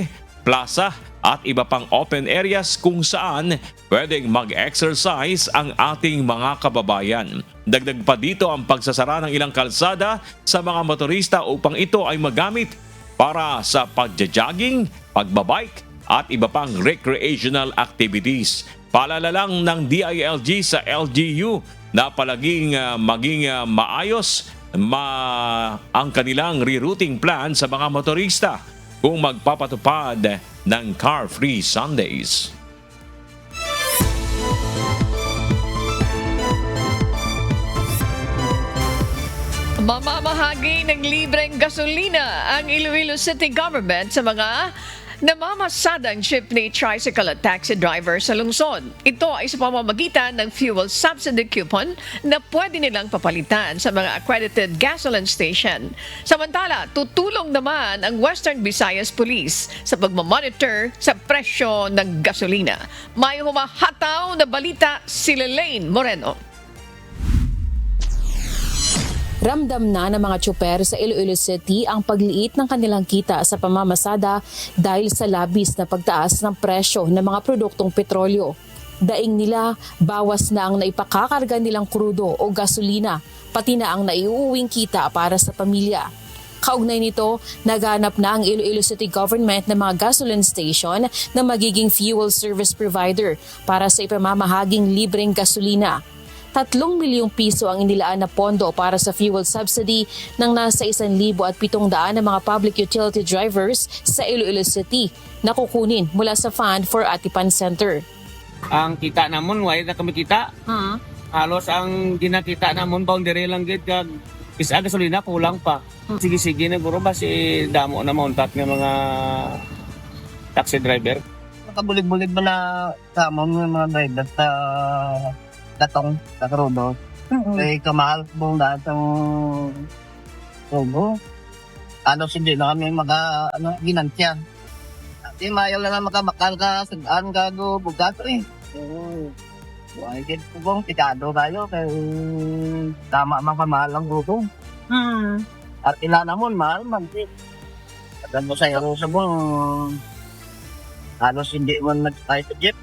plaza at iba pang open areas kung saan pwedeng mag-exercise ang ating mga kababayan. Dagdag pa dito ang pagsasara ng ilang kalsada sa mga motorista upang ito ay magamit para sa pagja-jogging, pagbabike at iba pang recreational activities. Paalala lang ng DILG sa LGU na palaging maging maayos ang kanilang rerouting plan sa mga motorista kung magpapatupad ng car-free Sundays. Mamamahagi ng libreng gasolina ang Iloilo City Government sa mga namamasadang jeepney, tricycle at taxi driver sa lungsod. Ito ay sa pamamagitan ng fuel subsidy coupon na pwede nilang papalitan sa mga accredited gasoline station. Samantala, tutulong naman ang Western Visayas Police sa pagmamonitor sa presyo ng gasolina. May humahataw na balita si Lelaine Moreno. Ramdam na ng mga tsuper sa Iloilo City ang pagliit ng kanilang kita sa pamamasada dahil sa labis na pagtaas ng presyo ng mga produktong petrolyo. Daing nila, bawas na ang naipakakarga nilang krudo o gasolina, pati na ang naiuuwing kita para sa pamilya. Kaugnay nito, naghanap na ang Iloilo City Government ng mga gasoline station na magiging fuel service provider para sa ipamamahaging libreng gasolina. 3 milyong piso ang inilaan na pondo para sa fuel subsidy ng nasa 1,700 na mga public utility drivers sa Iloilo City na kukunin mula sa Fund for Atipan Center. Ang kita namon, wala na kami kita. Halos ang ginakita namon, boundary lang gid kag isa gasolina kulang pa. Sige-sige na guro ba si damo na mauntat ng mga taxi driver. Nakabulig-bulig ba na tama mga driver sa datong sa krudo. Kaya kamahal buong datong krudo. Hindi na kami ginansya. Kasi mayaw lang na makamakal ka, sagaan ka do, bugato eh. Why get po bang tikado tayo kay tama man kamahal ang krudo. At ilanamon, mahal man. Adan mo sa iro sa mo, halos hindi mo nag-type sa jeep.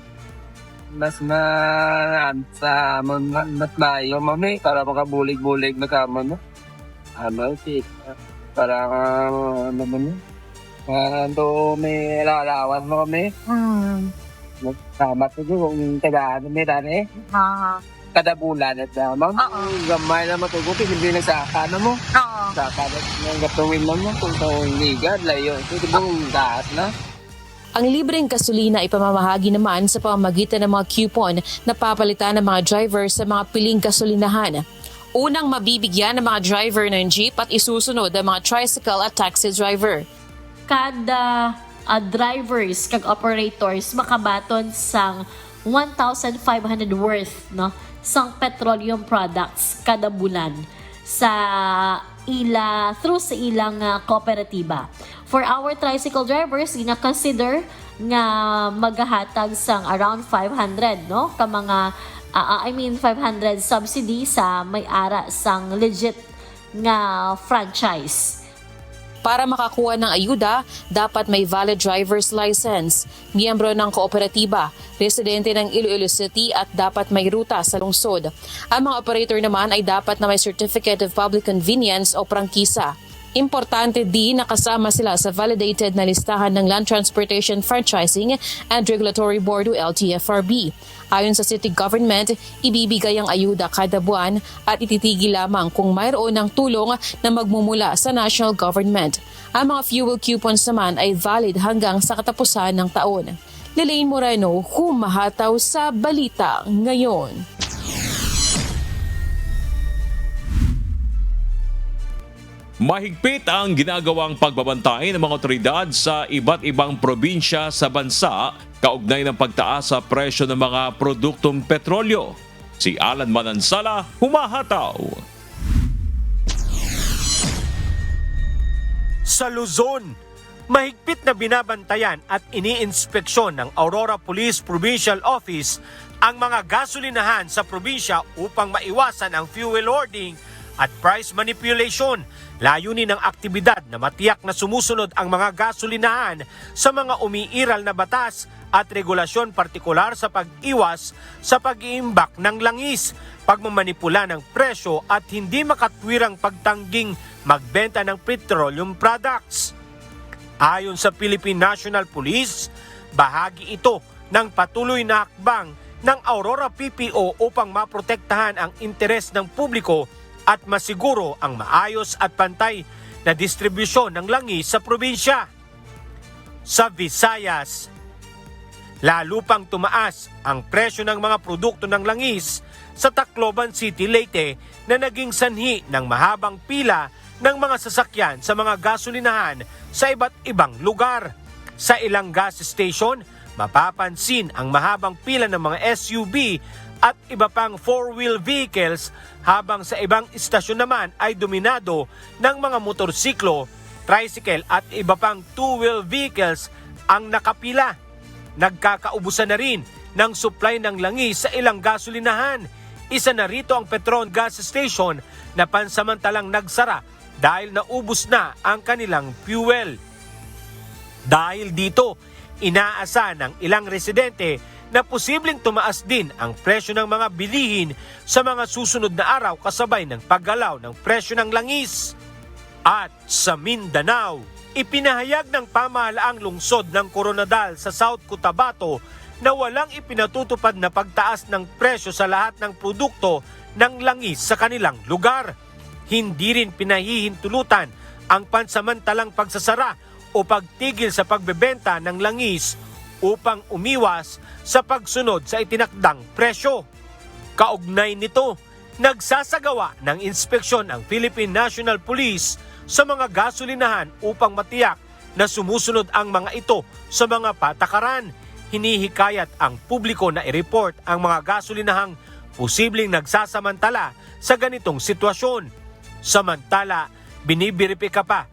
Mas sa mas layo mami para makabulig-bulig na kama no. Para naman do may lalawan mo kami. Tama siguro kung tagaan may dani. Kada bulan at naman. Gamay na matugupi hindi na sa kana mo. Sa kada ng gatuwin lang mo kung tawong ligad layo. Ito bang daas na. Ang libreng gasolina ay pamamahagi naman sa pamamagitan ng mga coupon na papalitan ng mga driver sa mga piling gasolinahan. Unang mabibigyan ng mga driver ng jeep at isusunod ang mga tricycle at taxi driver. Kada drivers kag operators makabaton sang 1,500 worth sang petroleum products kada bulan sa through sa ilang kooperatiba. For our tricycle drivers, gina-consider nga maghahatag sang around 500 ka mga 500 subsidy sa may-ara sang legit nga franchise. Para makakuha ng ayuda, dapat may valid driver's license, miyembro ng kooperatiba, residente ng Iloilo City at dapat may ruta sa lungsod. Ang mga operator naman ay dapat na may Certificate of Public Convenience o prangkisa. Importante din na kasama sila sa validated na listahan ng Land Transportation Franchising and Regulatory Board o LTFRB. Ayon sa city government, ibibigay ang ayuda kada buwan at ititigil lamang kung mayroon ng tulong na magmumula sa national government. Ang mga fuel coupons naman ay valid hanggang sa katapusan ng taon. Lelaine Moreno, humahataw sa Balita Ngayon. Mahigpit ang ginagawang pagbabantay ng mga otoridad sa iba't ibang probinsya sa bansa kaugnay ng pagtaas sa presyo ng mga produktong petrolyo. Si Alan Manansala, humahataw. Sa Luzon, mahigpit na binabantayan at iniinspeksyon ng Aurora Police Provincial Office ang mga gasolinahan sa probinsya upang maiwasan ang fuel hoarding at price manipulation. Layunin ng aktibidad na matiyak na sumusunod ang mga gasolinahan sa mga umiiral na batas at regulasyon, partikular sa pag-iwas sa pag-iimbak ng langis, pagmamanipula ng presyo at hindi makatwirang pagtangging magbenta ng petroleum products. Ayon sa Philippine National Police, bahagi ito ng patuloy na hakbang ng Aurora PPO upang maprotektahan ang interes ng publiko at masiguro ang maayos at pantay na distribusyon ng langis sa probinsya. Sa Visayas, lalo pang tumaas ang presyo ng mga produkto ng langis sa Tacloban City, Leyte na naging sanhi ng mahabang pila ng mga sasakyan sa mga gasolinahan sa iba't ibang lugar. Sa ilang gas station, mapapansin ang mahabang pila ng mga SUV at iba pang four-wheel vehicles, habang sa ibang istasyon naman ay dominado ng mga motorsiklo, tricycle at iba pang two-wheel vehicles ang nakapila. Nagkakaubusan na rin ng supply ng langis sa ilang gasolinahan. Isa na rito ang Petron gas station na pansamantalang nagsara dahil naubos na ang kanilang fuel. Dahil dito, inaasa ng ilang residente na posibleng tumaas din ang presyo ng mga bilihin sa mga susunod na araw kasabay ng paggalaw ng presyo ng langis. At sa Mindanao, ipinahayag ng pamahalaang lungsod ng Coronadal sa South Cotabato na walang ipinatutupad na pagtaas ng presyo sa lahat ng produkto ng langis sa kanilang lugar. Hindi rin pinahihintulutan ang pansamantalang pagsasara o pagtigil sa pagbebenta ng langis upang umiwas sa pagsunod sa itinakdang presyo. Kaugnay nito, nagsasagawa ng inspeksyon ang Philippine National Police sa mga gasolinahan upang matiyak na sumusunod ang mga ito sa mga patakaran. Hinihikayat ang publiko na i-report ang mga gasolinahang posibleng nagsasamantala sa ganitong sitwasyon. Samantala, binibiripika pa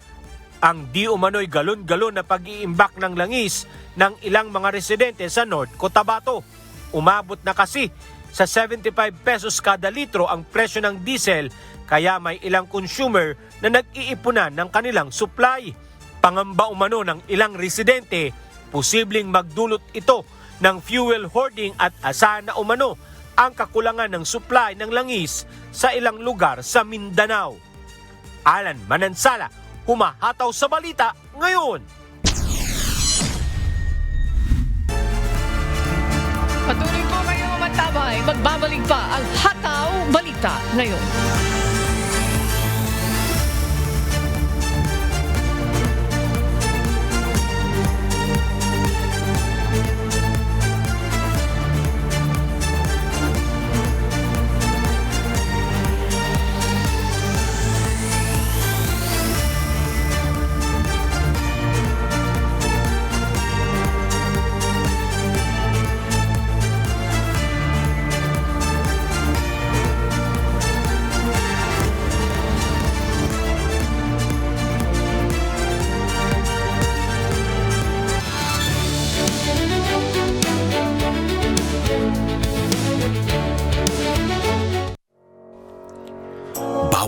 ang di umano'y galon-galon na pag-iimbak ng langis ng ilang mga residente sa North Cotabato. Umabot na kasi sa 75 pesos kada litro ang presyo ng diesel, kaya may ilang consumer na nag-iipunan ng kanilang supply. Pangamba umano ng ilang residente, posibleng magdulot ito ng fuel hoarding at asahan na umano ang kakulangan ng supply ng langis sa ilang lugar sa Mindanao. Alan Manansala, humahataw sa Balita Ngayon. Patuloy po kayo matabay. Magbabalik pa ang Hataw Balita Ngayon.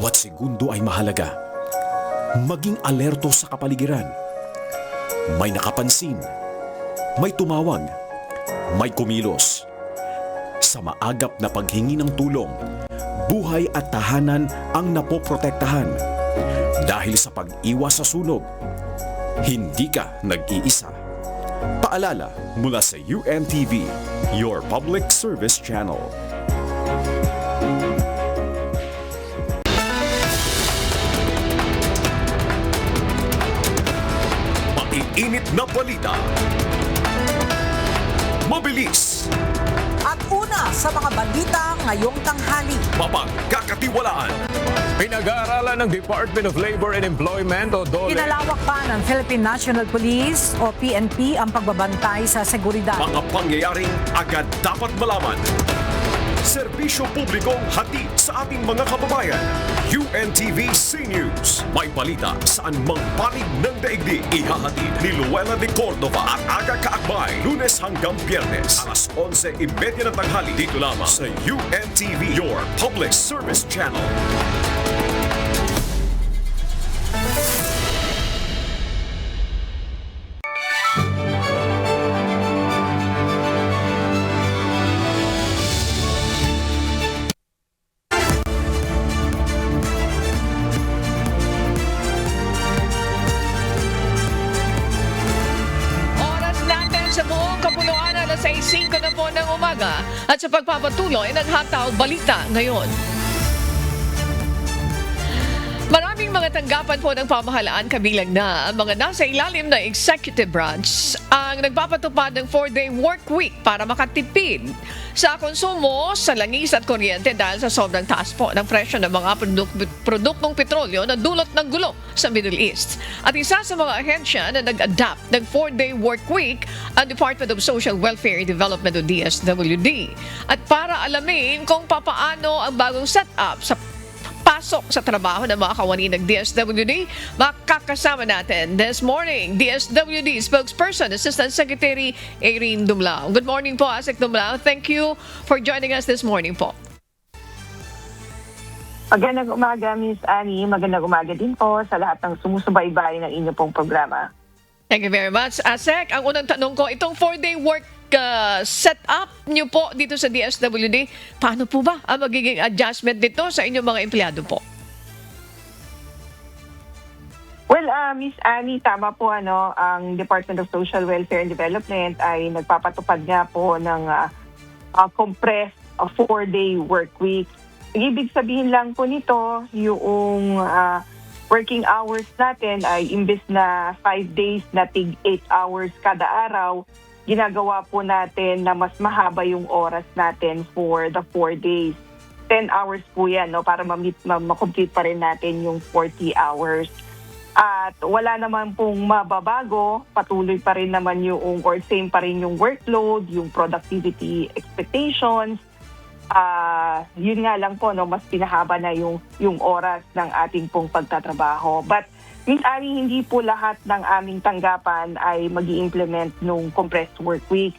Bawat segundo ay mahalaga. Maging alerto sa kapaligiran. May nakapansin, may tumawag, may kumilos. Sa maagap na paghingi ng tulong, buhay at tahanan ang napoprotektahan. Dahil sa pag-iwas sa sunog, hindi ka nag-iisa. Paalala mula sa UNTV, your public service channel. Maiinit na balita. Mabilis. At una sa mga balita ngayong tanghali. Mapagkakatiwalaan. Pinag-aaralan ng Department of Labor and Employment o DOLE. Inalawak pa ng Philippine National Police o PNP ang pagbabantay sa seguridad. Mga pangyayaring agad dapat malaman. Serbisyo publikong hatid sa ating mga kababayan. UNTV C-News. May balita saan mang panig ng daigdig. Ihahatid ni Luella de Cordova at Aga Kaakbay. Lunes hanggang Biyernes. Alas 11:30 ng tanghali. Dito lamang sa UNTV, your public service channel. Sa 5 na po ng umaga at sa pagpapatuloy ng Hataw Balita ngayon. Maraming mga tanggapan po ng pamahalaan kabilang na ang mga nasa ilalim na executive branch ang nagpapatupad ng 4-day work week para makatipid sa konsumo sa langis at kuryente dahil sa sobrang taas po ng presyo ng mga produktong petrolyo na dulot ng gulo sa Middle East. At isa sa mga ahensya na nag-adapt ng 4-day work week ang Department of Social Welfare and Development o DSWD. At para alamin kung papaano ang bagong setup sa pasok sa trabaho ng mga kawani ng DSWD, makakasama natin this morning DSWD spokesperson, Assistant Secretary Erin Dumlao. Good morning po, Asek Dumlao. Thank you for joining us this morning po. Magandang umaga, Miss Annie. Magandang umaga din po sa lahat ng sumusubaybay ng inyong pong programa. Thank you very much, Asek. Ang unang tanong ko, itong 4-day work set up nyo po dito sa DSWD, paano po ba ang magiging adjustment dito sa inyong mga empleyado po? Well, Miss Annie, tama po ang Department of Social Welfare and Development ay nagpapatupad nga po ng compressed 4-day work week. Ibig sabihin lang po nito, yung working hours natin ay imbes na 5 days na tig 8 hours kada araw, ginagawa po natin na mas mahaba yung oras natin for the 4 days. 10 hours po yan, para ma-complete pa rin natin yung 40 hours. At wala naman pong mababago, patuloy pa rin naman yung, or same pa rin yung workload, yung productivity expectations. Yun nga lang po, mas pinahaba na yung oras ng ating pong pagtatrabaho. But Miss Annie, hindi po lahat ng aming tanggapan ay mag-i-implement nung compressed work week.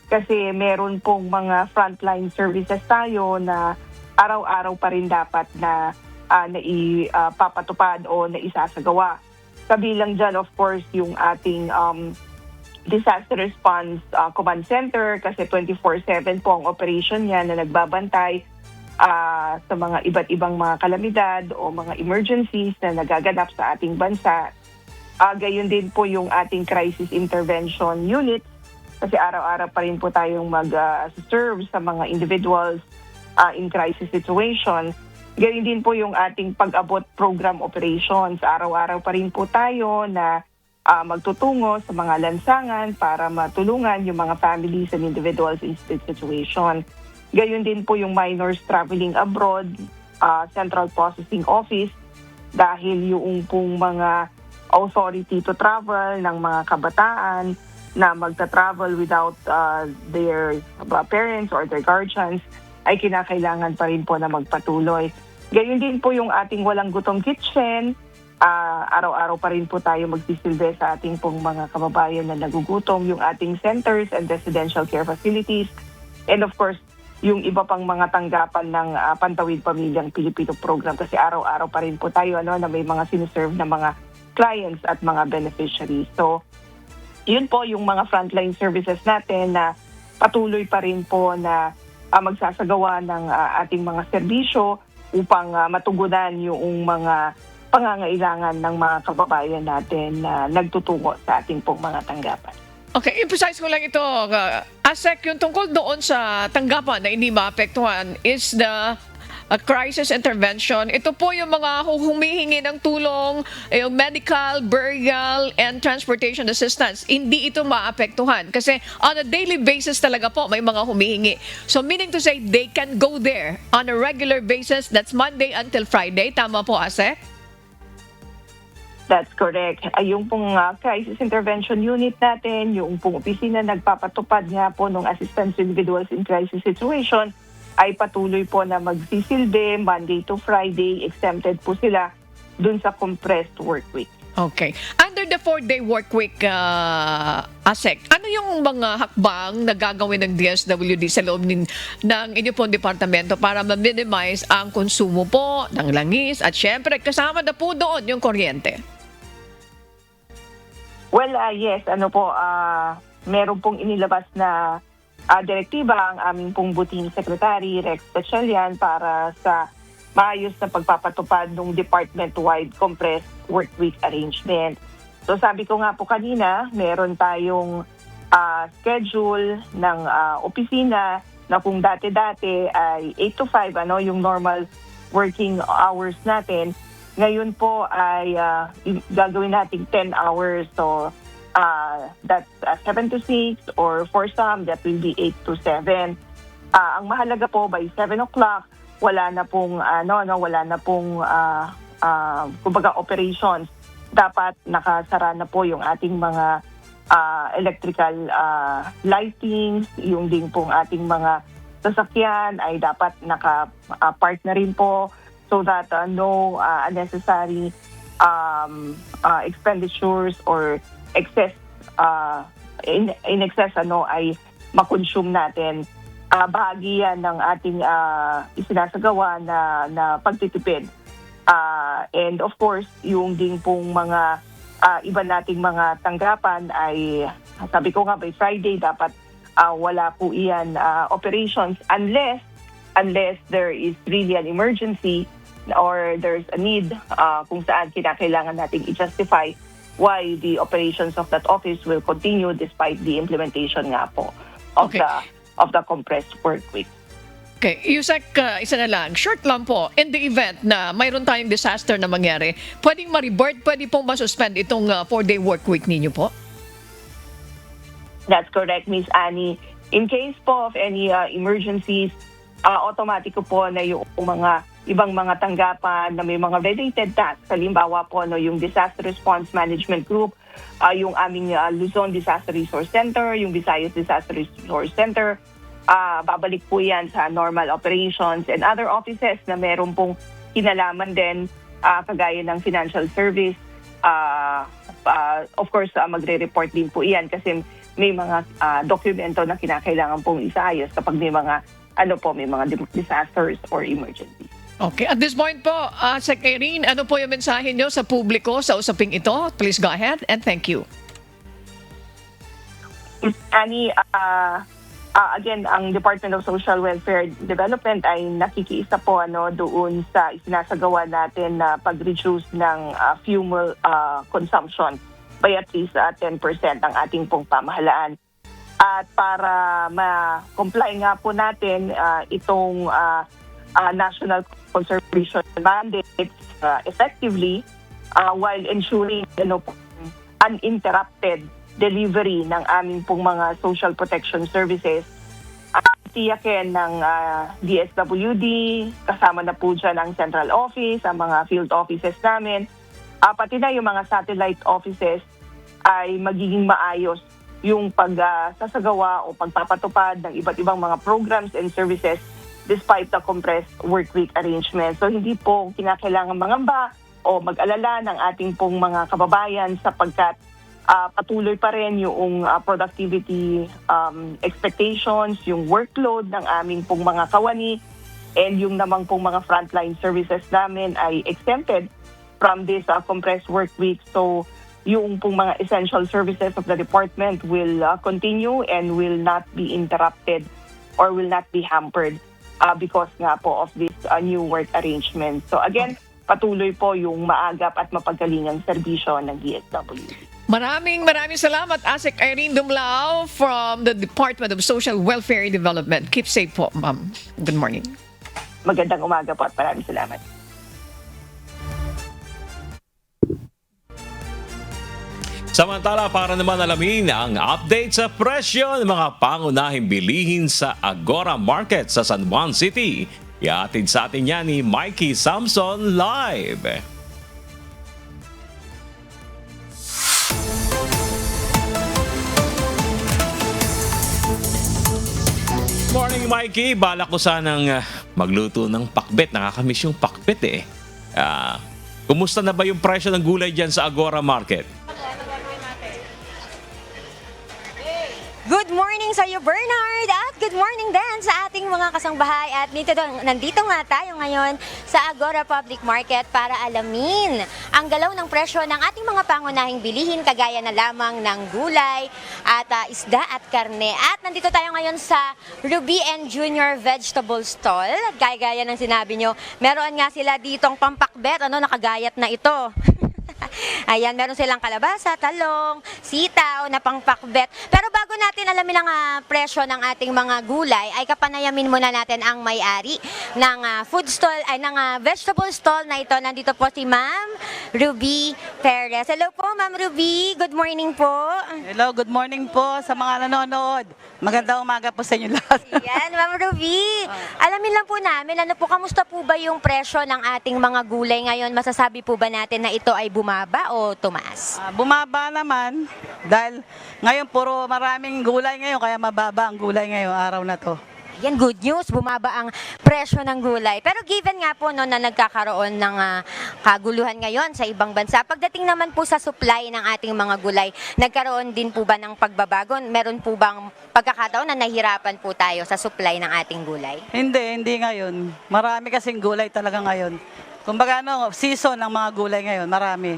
Kasi meron pong mga frontline services tayo na araw-araw pa rin dapat na ipapatupad o na isasagawa. Kabilang dyan, of course, yung ating disaster response command center kasi 24/7 po ang operation niya na nagbabantay sa mga iba't ibang mga kalamidad o mga emergencies na nagaganap sa ating bansa. Gayon din po yung ating crisis intervention unit kasi araw-araw pa rin po tayong mag-serve sa mga individuals in crisis situation. Gayon din po yung ating pag-abot program operations. Araw-araw pa rin po tayo na magtutungo sa mga lansangan para matulungan yung mga families and individuals in situation. Gayon din po yung minors traveling abroad, Central Processing Office, dahil yung pong mga authority to travel ng mga kabataan na magta-travel without their parents or their guardians ay kinakailangan pa rin po na magpatuloy. Gayon din po yung ating walang gutom kitchen, araw-araw pa rin po tayo magsisilbi sa ating pong mga kababayan na nagugutom, yung ating centers and residential care facilities. And of course, yung iba pang mga tanggapan ng Pantawid Pamilyang Pilipino program kasi araw-araw pa rin po tayo na may mga siniserve na mga clients at mga beneficiaries. So, yun po yung mga frontline services natin na patuloy pa rin po na magsasagawa ng ating mga serbisyo upang matugunan yung mga pangangailangan ng mga kababayan natin na nagtutungo sa ating pong mga tanggapan. Okay, emphasize ko lang ito. ASEC, yung tungkol doon sa tanggapan na hindi maapektuhan is the crisis intervention. Ito po yung mga humihingi ng tulong, yung medical, burial, and transportation assistance. Hindi ito maapektuhan kasi on a daily basis talaga po may mga humihingi. So meaning to say, they can go there on a regular basis. That's Monday until Friday. Tama po, ASEC? That's correct. Yung pong crisis intervention unit natin, yung pong opisina nagpapatupad nga po ng assistance to individuals in crisis situation, ay patuloy po na magsisilbi Monday to Friday. Exempted po sila dun sa compressed work week. Okay. Under the 4-day work week, ASEC, ano yung mga hakbang na gagawin ng DSWD sa loob ng inyo pong departamento para ma-minimize ang konsumo po ng langis at syempre kasama na po doon yung kuryente? Well, yes, meron pong inilabas na direktiba ang aming pong buting secretary, Rex Gatchalian, para sa maayos na pagpapatupad ng department-wide compressed work week arrangement. So sabi ko nga po kanina, meron tayong schedule ng opisina na kung dati-dati ay 8 to 5, yung normal working hours natin. Ngayon po ay gagawin natin 10 hours. So that's 7 to 6 or for some that will be 8 to 7. Ang mahalaga po by 7 o'clock wala na pong kumbaga operations. Dapat nakasara na po yung ating mga electrical lighting, yung ding pong ating mga sasakyan ay dapat naka-park na rin po. So that no unnecessary expenditures or excess in excess ay makonsume natin. Bahagi yan ng ating isinasagawa na pagtitipid. And of course, yung ding pong mga iba nating mga tanggapan ay sabi ko nga by Friday dapat wala po iyan operations unless there is really an emergency or there's a need kung saan kinakailangan nating i-justify why the operations of that office will continue despite the implementation nga po of the compressed work week. Okay, Yusek, isa na lang, short lang po, in the event na mayroon tayong disaster na mangyari, pwedeng ma-revert, pwede pong masuspend itong 4-day work week ninyo po? That's correct, Miss Annie. In case po of any emergencies, automatic po na yung mga ibang mga tanggapan na may mga related tasks. Halimbawa po yung Disaster Response Management Group, yung aming Luzon Disaster Resource Center, yung Visayas Disaster Resource Center, babalik po yan sa normal operations and other offices na meron pong kinalaman din kagaya ng financial service. Of course, magre-report din po iyan kasi may mga dokumento na kinakailangan pong isaayos kapag may mga may mga disasters or emergencies. Okay, at this point po, Sec. Irene, ano po yung mensahe nyo sa publiko sa usaping ito? Please go ahead and thank you. Annie, again, ang Department of Social Welfare Development ay nakikiisa po doon sa isinasagawa natin na pag-reduce ng fuel consumption by at least 10% ang ating pong pamahalaan. At para ma-comply nga po natin itong national conservation mandates effectively while ensuring uninterrupted delivery ng aming pong mga social protection services. Tiyakin ng DSWD, kasama na po dyan ang central office, ang mga field offices namin, pati na yung mga satellite offices ay magiging maayos yung pagsasagawa o pagpapatupad ng iba't ibang mga programs and services despite the compressed work week arrangement. So hindi po kinakailangan mangamba o mag-alala ng ating pong mga kababayan sapagkat patuloy pa rin yung productivity expectations, yung workload ng aming pong mga kawani, and yung namang pong mga frontline services namin ay exempted from this compressed work week. So yung pong mga essential services of the department will continue and will not be interrupted or will not be hampered because nga po of this new work arrangement. So again, patuloy po yung maagap at mapagalingang serbisyo ng DSWD. Maraming salamat, ASEC Irene Dumlao from the Department of Social Welfare and Development. Keep safe po, ma'am. Good morning. Magandang umaga po at maraming salamat. Samantala, para naman alamin ang update sa presyo ng mga pangunahing bilihin sa Agora Market sa San Juan City, iatid sa atin yan ni Mikey Samson live. Morning, Mikey. Balak ko sanang magluto ng pakbet. Nakakamiss yung pakbet eh. Kumusta na ba yung presyo ng gulay dyan sa Agora Market? Good morning sa iyo, Bernard, at good morning din sa ating mga kasangbahay. At nandito nga tayo ngayon sa Agora Public Market para alamin ang galaw ng presyo ng ating mga pangunahing bilihin kagaya na lamang ng gulay at isda at karne. At nandito tayo ngayon sa Ruby and Junior Vegetable Stall. Gaya ng sinabi nyo, meron nga sila ditong pampakbet, nakagayat na ito. Ayan, meron silang kalabasa, talong, sitaw na pangpakbet. Pero bago natin alamin ang presyo ng ating mga gulay, ay kapanayamin muna natin ang may-ari ng food stall, ay ng vegetable stall na ito. Nandito po si Ma'am Ruby Perez. Hello po, Ma'am Ruby. Good morning po. Hello, good morning po sa mga nanonood. Magandang umaga po sa inyo lahat. Yan, Ma'am Ruby. Alamin lang po namin, kamusta po ba yung presyo ng ating mga gulay ngayon? Masasabi po ba natin na ito ay bumaba o tumaas? Bumaba naman dahil ngayon puro maraming gulay ngayon kaya mababa ang gulay ngayong araw na to. Yan, good news, bumaba ang presyo ng gulay. Pero given nga po na nagkakaroon ng kaguluhan ngayon sa ibang bansa, pagdating naman po sa supply ng ating mga gulay, nagkaroon din po ba ng pagbabago? Meron po bang pagkakataon na nahirapan po tayo sa supply ng ating gulay? Hindi ngayon. Marami kasing gulay talaga ngayon. Kumbaga season ng mga gulay ngayon, marami.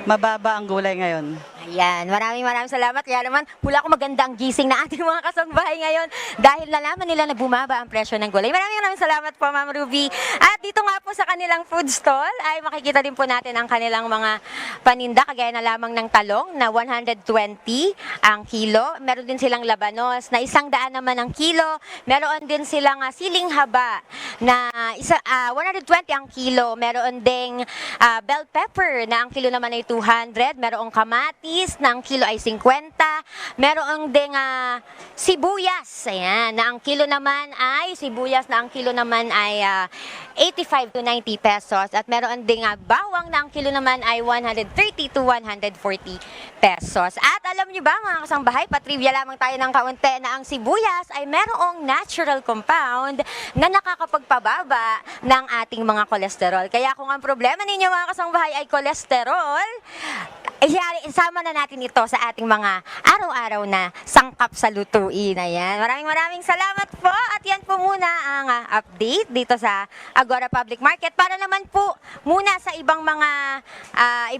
Mababa ang gulay ngayon. Ayan, maraming salamat. Kaya naman, wala akong magandang gising na ating mga kasangbahay ngayon dahil nalaman nila na bumaba ang presyo ng gulay. Maraming salamat po, Ma'am Ruby. At dito nga po sa kanilang food stall ay makikita din po natin ang kanilang mga paninda, kagaya na lamang ng talong na 120 ang kilo. Meron din silang labanos na 100 naman ang kilo. Meron din silang siling haba na 120 ang kilo. Meron ding bell pepper na ang kilo naman ay 200. Meron kamatis na ang kilo ay 50. Meron ding sibuyas, ayan, na ang kilo naman ay 85 to 90 pesos. At meron ding bawang na ang kilo naman ay 130 to 140 pesos. At alam niyo ba mga kasangbahay, patrivia lamang tayo ng kaunti na ang sibuyas ay merong natural compound na nakakapagpababa ng ating mga kolesterol. Kaya kung ang problema ninyo mga kasangbahay ay kolesterol, isama na natin ito sa ating mga araw-araw na sangkap sa lutuin. Ayan. Maraming salamat po. At yan po muna ang update dito sa Agora Public Market. Para naman po muna sa ibang mga,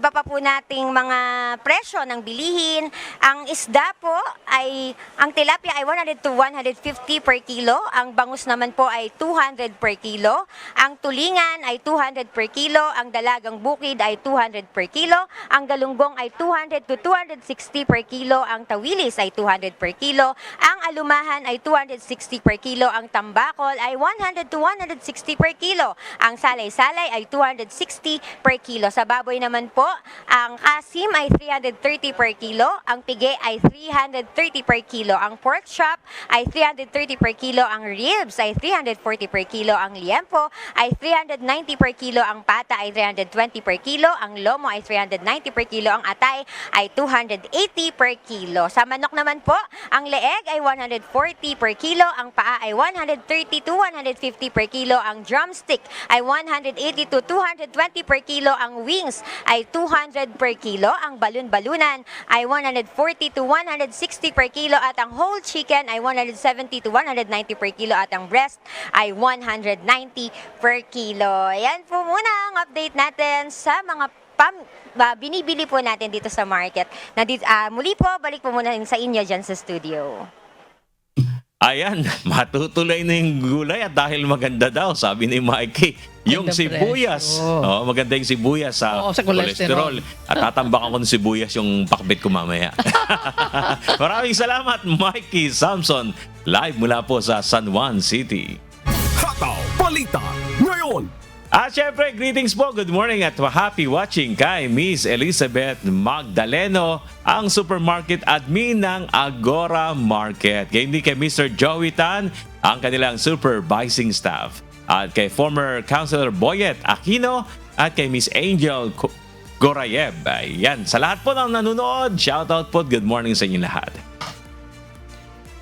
iba pa po nating mga presyo ng bilihin. Ang isda po ay, ang tilapia ay 100 to 150 per kilo. Ang bangus naman po ay 200 per kilo. Ang tulingan ay 200 per kilo. Ang dalagang bukid ay 200 per kilo. Ang galunggong ay 200 to 260 per kilo. Ang tawilis ay 200 per kilo. Ang alumahan ay 260 per kilo. Ang tambakol ay 100 to 160 per kilo. Ang salay-salay ay 260 per kilo. Sa baboy naman po, ang kasim ay 330 per kilo. Ang pigi ay 330 per kilo. Ang pork chop ay 330 per kilo. Ang ribs ay 340 per kilo. Ang liempo ay 390 per kilo. Ang pata ay 320 per kilo. Ang lomo ay 390 per kilo. Ang Ang atay ay 280 per kilo. Sa manok naman po, ang leeg ay 140 per kilo, ang paa ay 130 to 150 per kilo, ang drumstick ay 180 to 220 per kilo, ang wings ay 200 per kilo, ang balun-balunan ay 140 to 160 per kilo, at ang whole chicken ay 170 to 190 per kilo, at ang breast ay 190 per kilo. Yan po muna ang update natin sa mga binibili po natin dito sa market. Muli po, balik po muna sa inyo dyan sa studio. Ayan, matutuloy na yung gulay at dahil maganda daw, sabi ni Mikey, yung Maganda sibuyas. presyo. Oh, maganda yung sibuyas sa, Sa cholesterol. At tatambakan ko ng sibuyas yung pakbit ko mamaya. Maraming salamat, Mikey Samson. Live mula po sa San Juan City. Hataw Balita ngayon. At syempre, greetings po, good morning at happy watching kay Miss Elizabeth Magdaleno, ang supermarket admin ng Agora Market. Game din kay Mr. Joey Tan, ang kanilang supervising staff. At kay former Councilor Boyet Aquino at kay Miss Angel Gorayeb. Ayan, sa lahat po ng nanonood, shoutout po, good morning sa inyo lahat.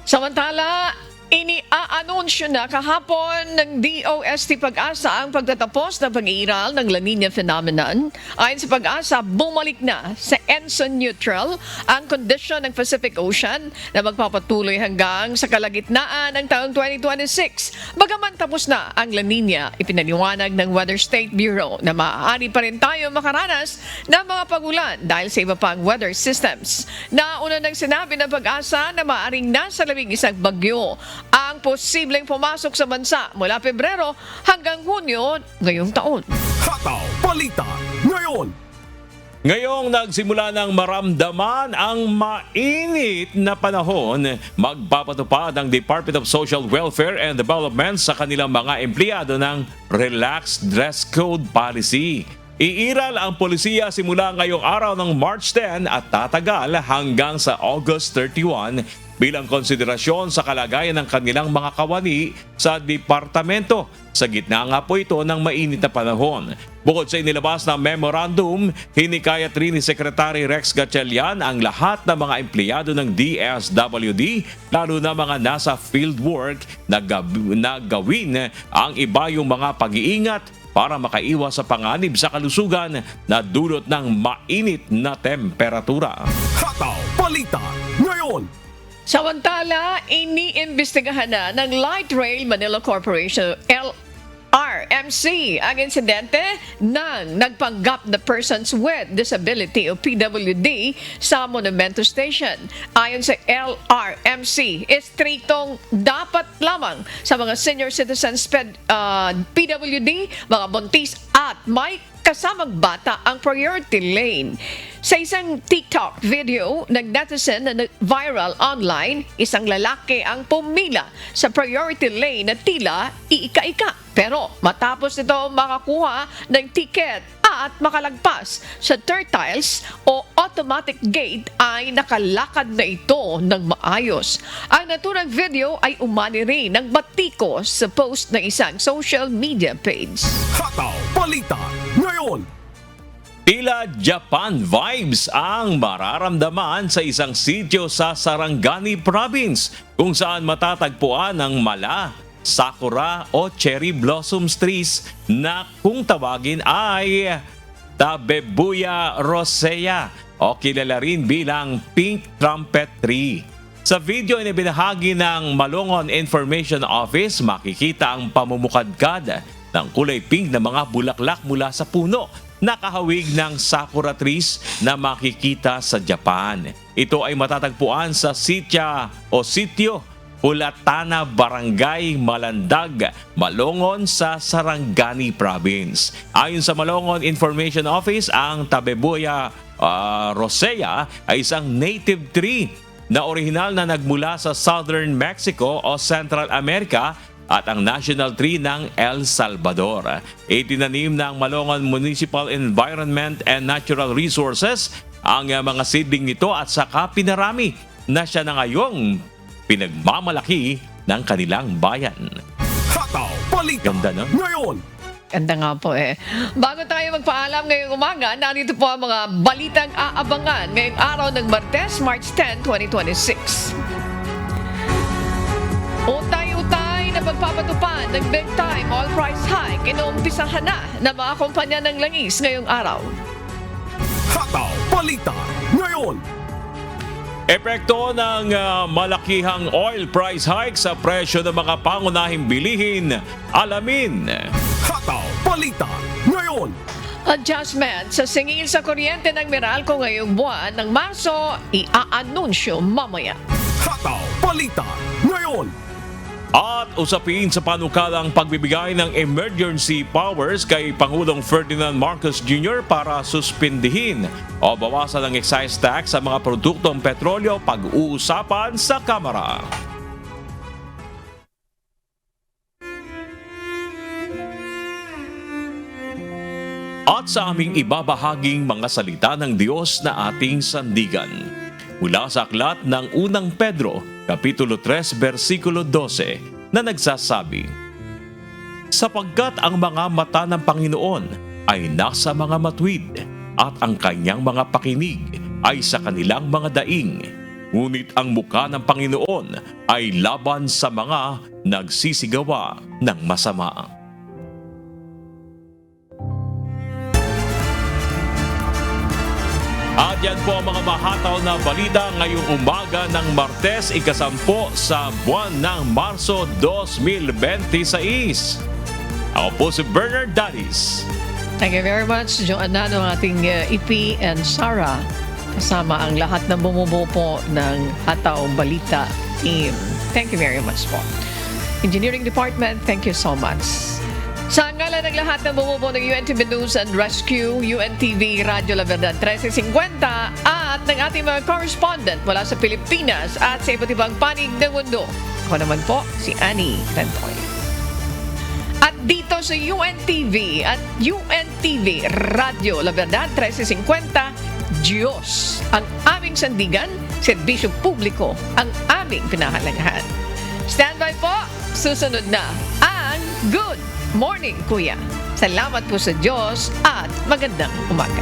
Samantala, ini-aanunsyo na kahapon ng DOST Pag-asa ang pagtatapos ng pag-iiral ng La Nina phenomenon. Ayon sa Pag-asa, bumalik na sa Enson neutral ang kondisyon ng Pacific Ocean na magpapatuloy hanggang sa kalagitnaan ng taong 2026. Bagaman tapos na ang La Nina, ipinaliwanag ng Weather State Bureau na maaari pa rin tayo makaranas ng mga pagulan dahil sa iba pang weather systems. Nauna nang sinabi ng Pag-asa na maaaring nasa 11 bagyo ang posibleng pumasok sa bansa mula Pebrero hanggang Hunyo ngayong taon. Hataw Balita ngayon. Ngayong nagsimula ng maramdaman ang mainit na panahon, magpapatupad ang Department of Social Welfare and Development sa kanilang mga empleyado ng Relaxed Dress Code Policy. Iiral ang polisiya simula ngayong araw ng March 10 at tatagal hanggang sa August 31 bilang konsiderasyon sa kalagayan ng kanilang mga kawani sa departamento. Sa gitna nga po ito ng mainit na panahon. Bukod sa inilabas na memorandum, hinikayat rin ni Secretary Rex Gatchalian ang lahat ng mga empleyado ng DSWD, lalo na mga nasa fieldwork, na gawin ang iba yung mga pag-iingat para makaiwas sa panganib sa kalusugan na dulot ng mainit na temperatura. Hataw Balita ngayon. Samantala, iniimbestigahan na ng Light Rail Manila Corporation LRMC ang insidente ng nagpanggap na persons with disability o PWD sa Monumento Station. Ayon sa LRMC, istriktong dapat lamang sa mga senior citizens PWD, mga buntis at may kasamang bata ang priority lane. Sa isang TikTok video ng netizen na viral online, isang lalaki ang pumila sa priority lane na tila iika-ika. Pero matapos ito makakuha ng ticket at makalagpas sa tertiles o automatic gate ay nakalakad na ito ng maayos. Ang naturang video ay umani rin ng batikos sa post ng isang social media page. Hataw Balita ngayon. Tila Japan vibes ang mararamdaman sa isang sitio sa Sarangani Province kung saan matatagpuan ang mala, sakura o cherry blossoms trees na kung tawagin ay Tabebuya rosea o kilala rin bilang pink trumpet tree. Sa video na binahagi ng Malongon Information Office, makikita ang pamumukadkad ng kulay pink na mga bulaklak mula sa puno, nakahawig ng sakura trees na makikita sa Japan. Ito ay matatagpuan sa sitio Pulatana, Barangay Malandag, Malongon sa Sarangani Province. Ayon sa Malongon Information Office, ang Tabebuya rosea ay isang native tree na orihinal na nagmula sa Southern Mexico o Central America at ang national tree ng El Salvador. Itinanim ng Malongon Municipal Environment and Natural Resources ang mga seedling nito at saka pinarami na siya na ngayong pinagmamalaki ng kanilang bayan. Hataw Balita Ganda, no? ngayon. Ganda nga po eh. Bago tayo magpaalam ngayong umaga, narito po ang mga balitang aabangan ngayong araw ng Martes, March 10, 2026. Utay-utay na pagpapatupad ng big time all price hike inuumpisahan na ng mga kumpanya ng langis ngayong araw. Hataw Balita ngayon. Epekto ng malakihang oil price hike sa presyo ng mga pangunahing bilihin. Alamin. Hataw Balita ngayon. Adjustment sa singil sa kuryente ng Meralco ngayong buwan ng Marso, iaanunsyo mamaya. Hataw Balita ngayon. At usapin sa panukalang pagbibigay ng emergency powers kay Pangulong Ferdinand Marcos Jr. para suspindihin o bawasan ang excise tax sa mga produktong petrolyo pag-uusapan sa Kamara. At sa aming ibabahaging mga salita ng Diyos na ating sandigan. Mula sa aklat ng unang Pedro, Kapitulo 3, versikulo 12, na nagsasabi, sapagkat ang mga mata ng Panginoon ay nasa mga matuwid at ang kanyang mga pakinig ay sa kanilang mga daing. Ngunit ang mukha ng Panginoon ay laban sa mga nagsisigawa ng masama. At yan po ang mga mahataw na balita ngayong umaga ng Martes, ikasampo sa buwan ng Marso 2026. Ako po si Bernard Danis. Thank you very much, Joanna, ng ating EP and Sarah, kasama ang lahat ng bumubuo po ng Hataw Balita team. Thank you very much po. Engineering Department, thank you so much. Sa ngalan ng lahat ng bumubuo ng UNTV News and Rescue, UNTV Radyo La Verdad 1350 at ng ating mga correspondent mula sa Pilipinas at sa iba't ibang panig ng mundo. Ako naman po, si Annie Tantoy. At dito sa UNTV at UNTV Radyo La Verdad 1350, Diyos ang aming sandigan, serbisyo publiko ang aming pinahalangahan. Standby po, susunod na ang Good Morning, Kuya. Salamat po sa Diyos at magandang umaga.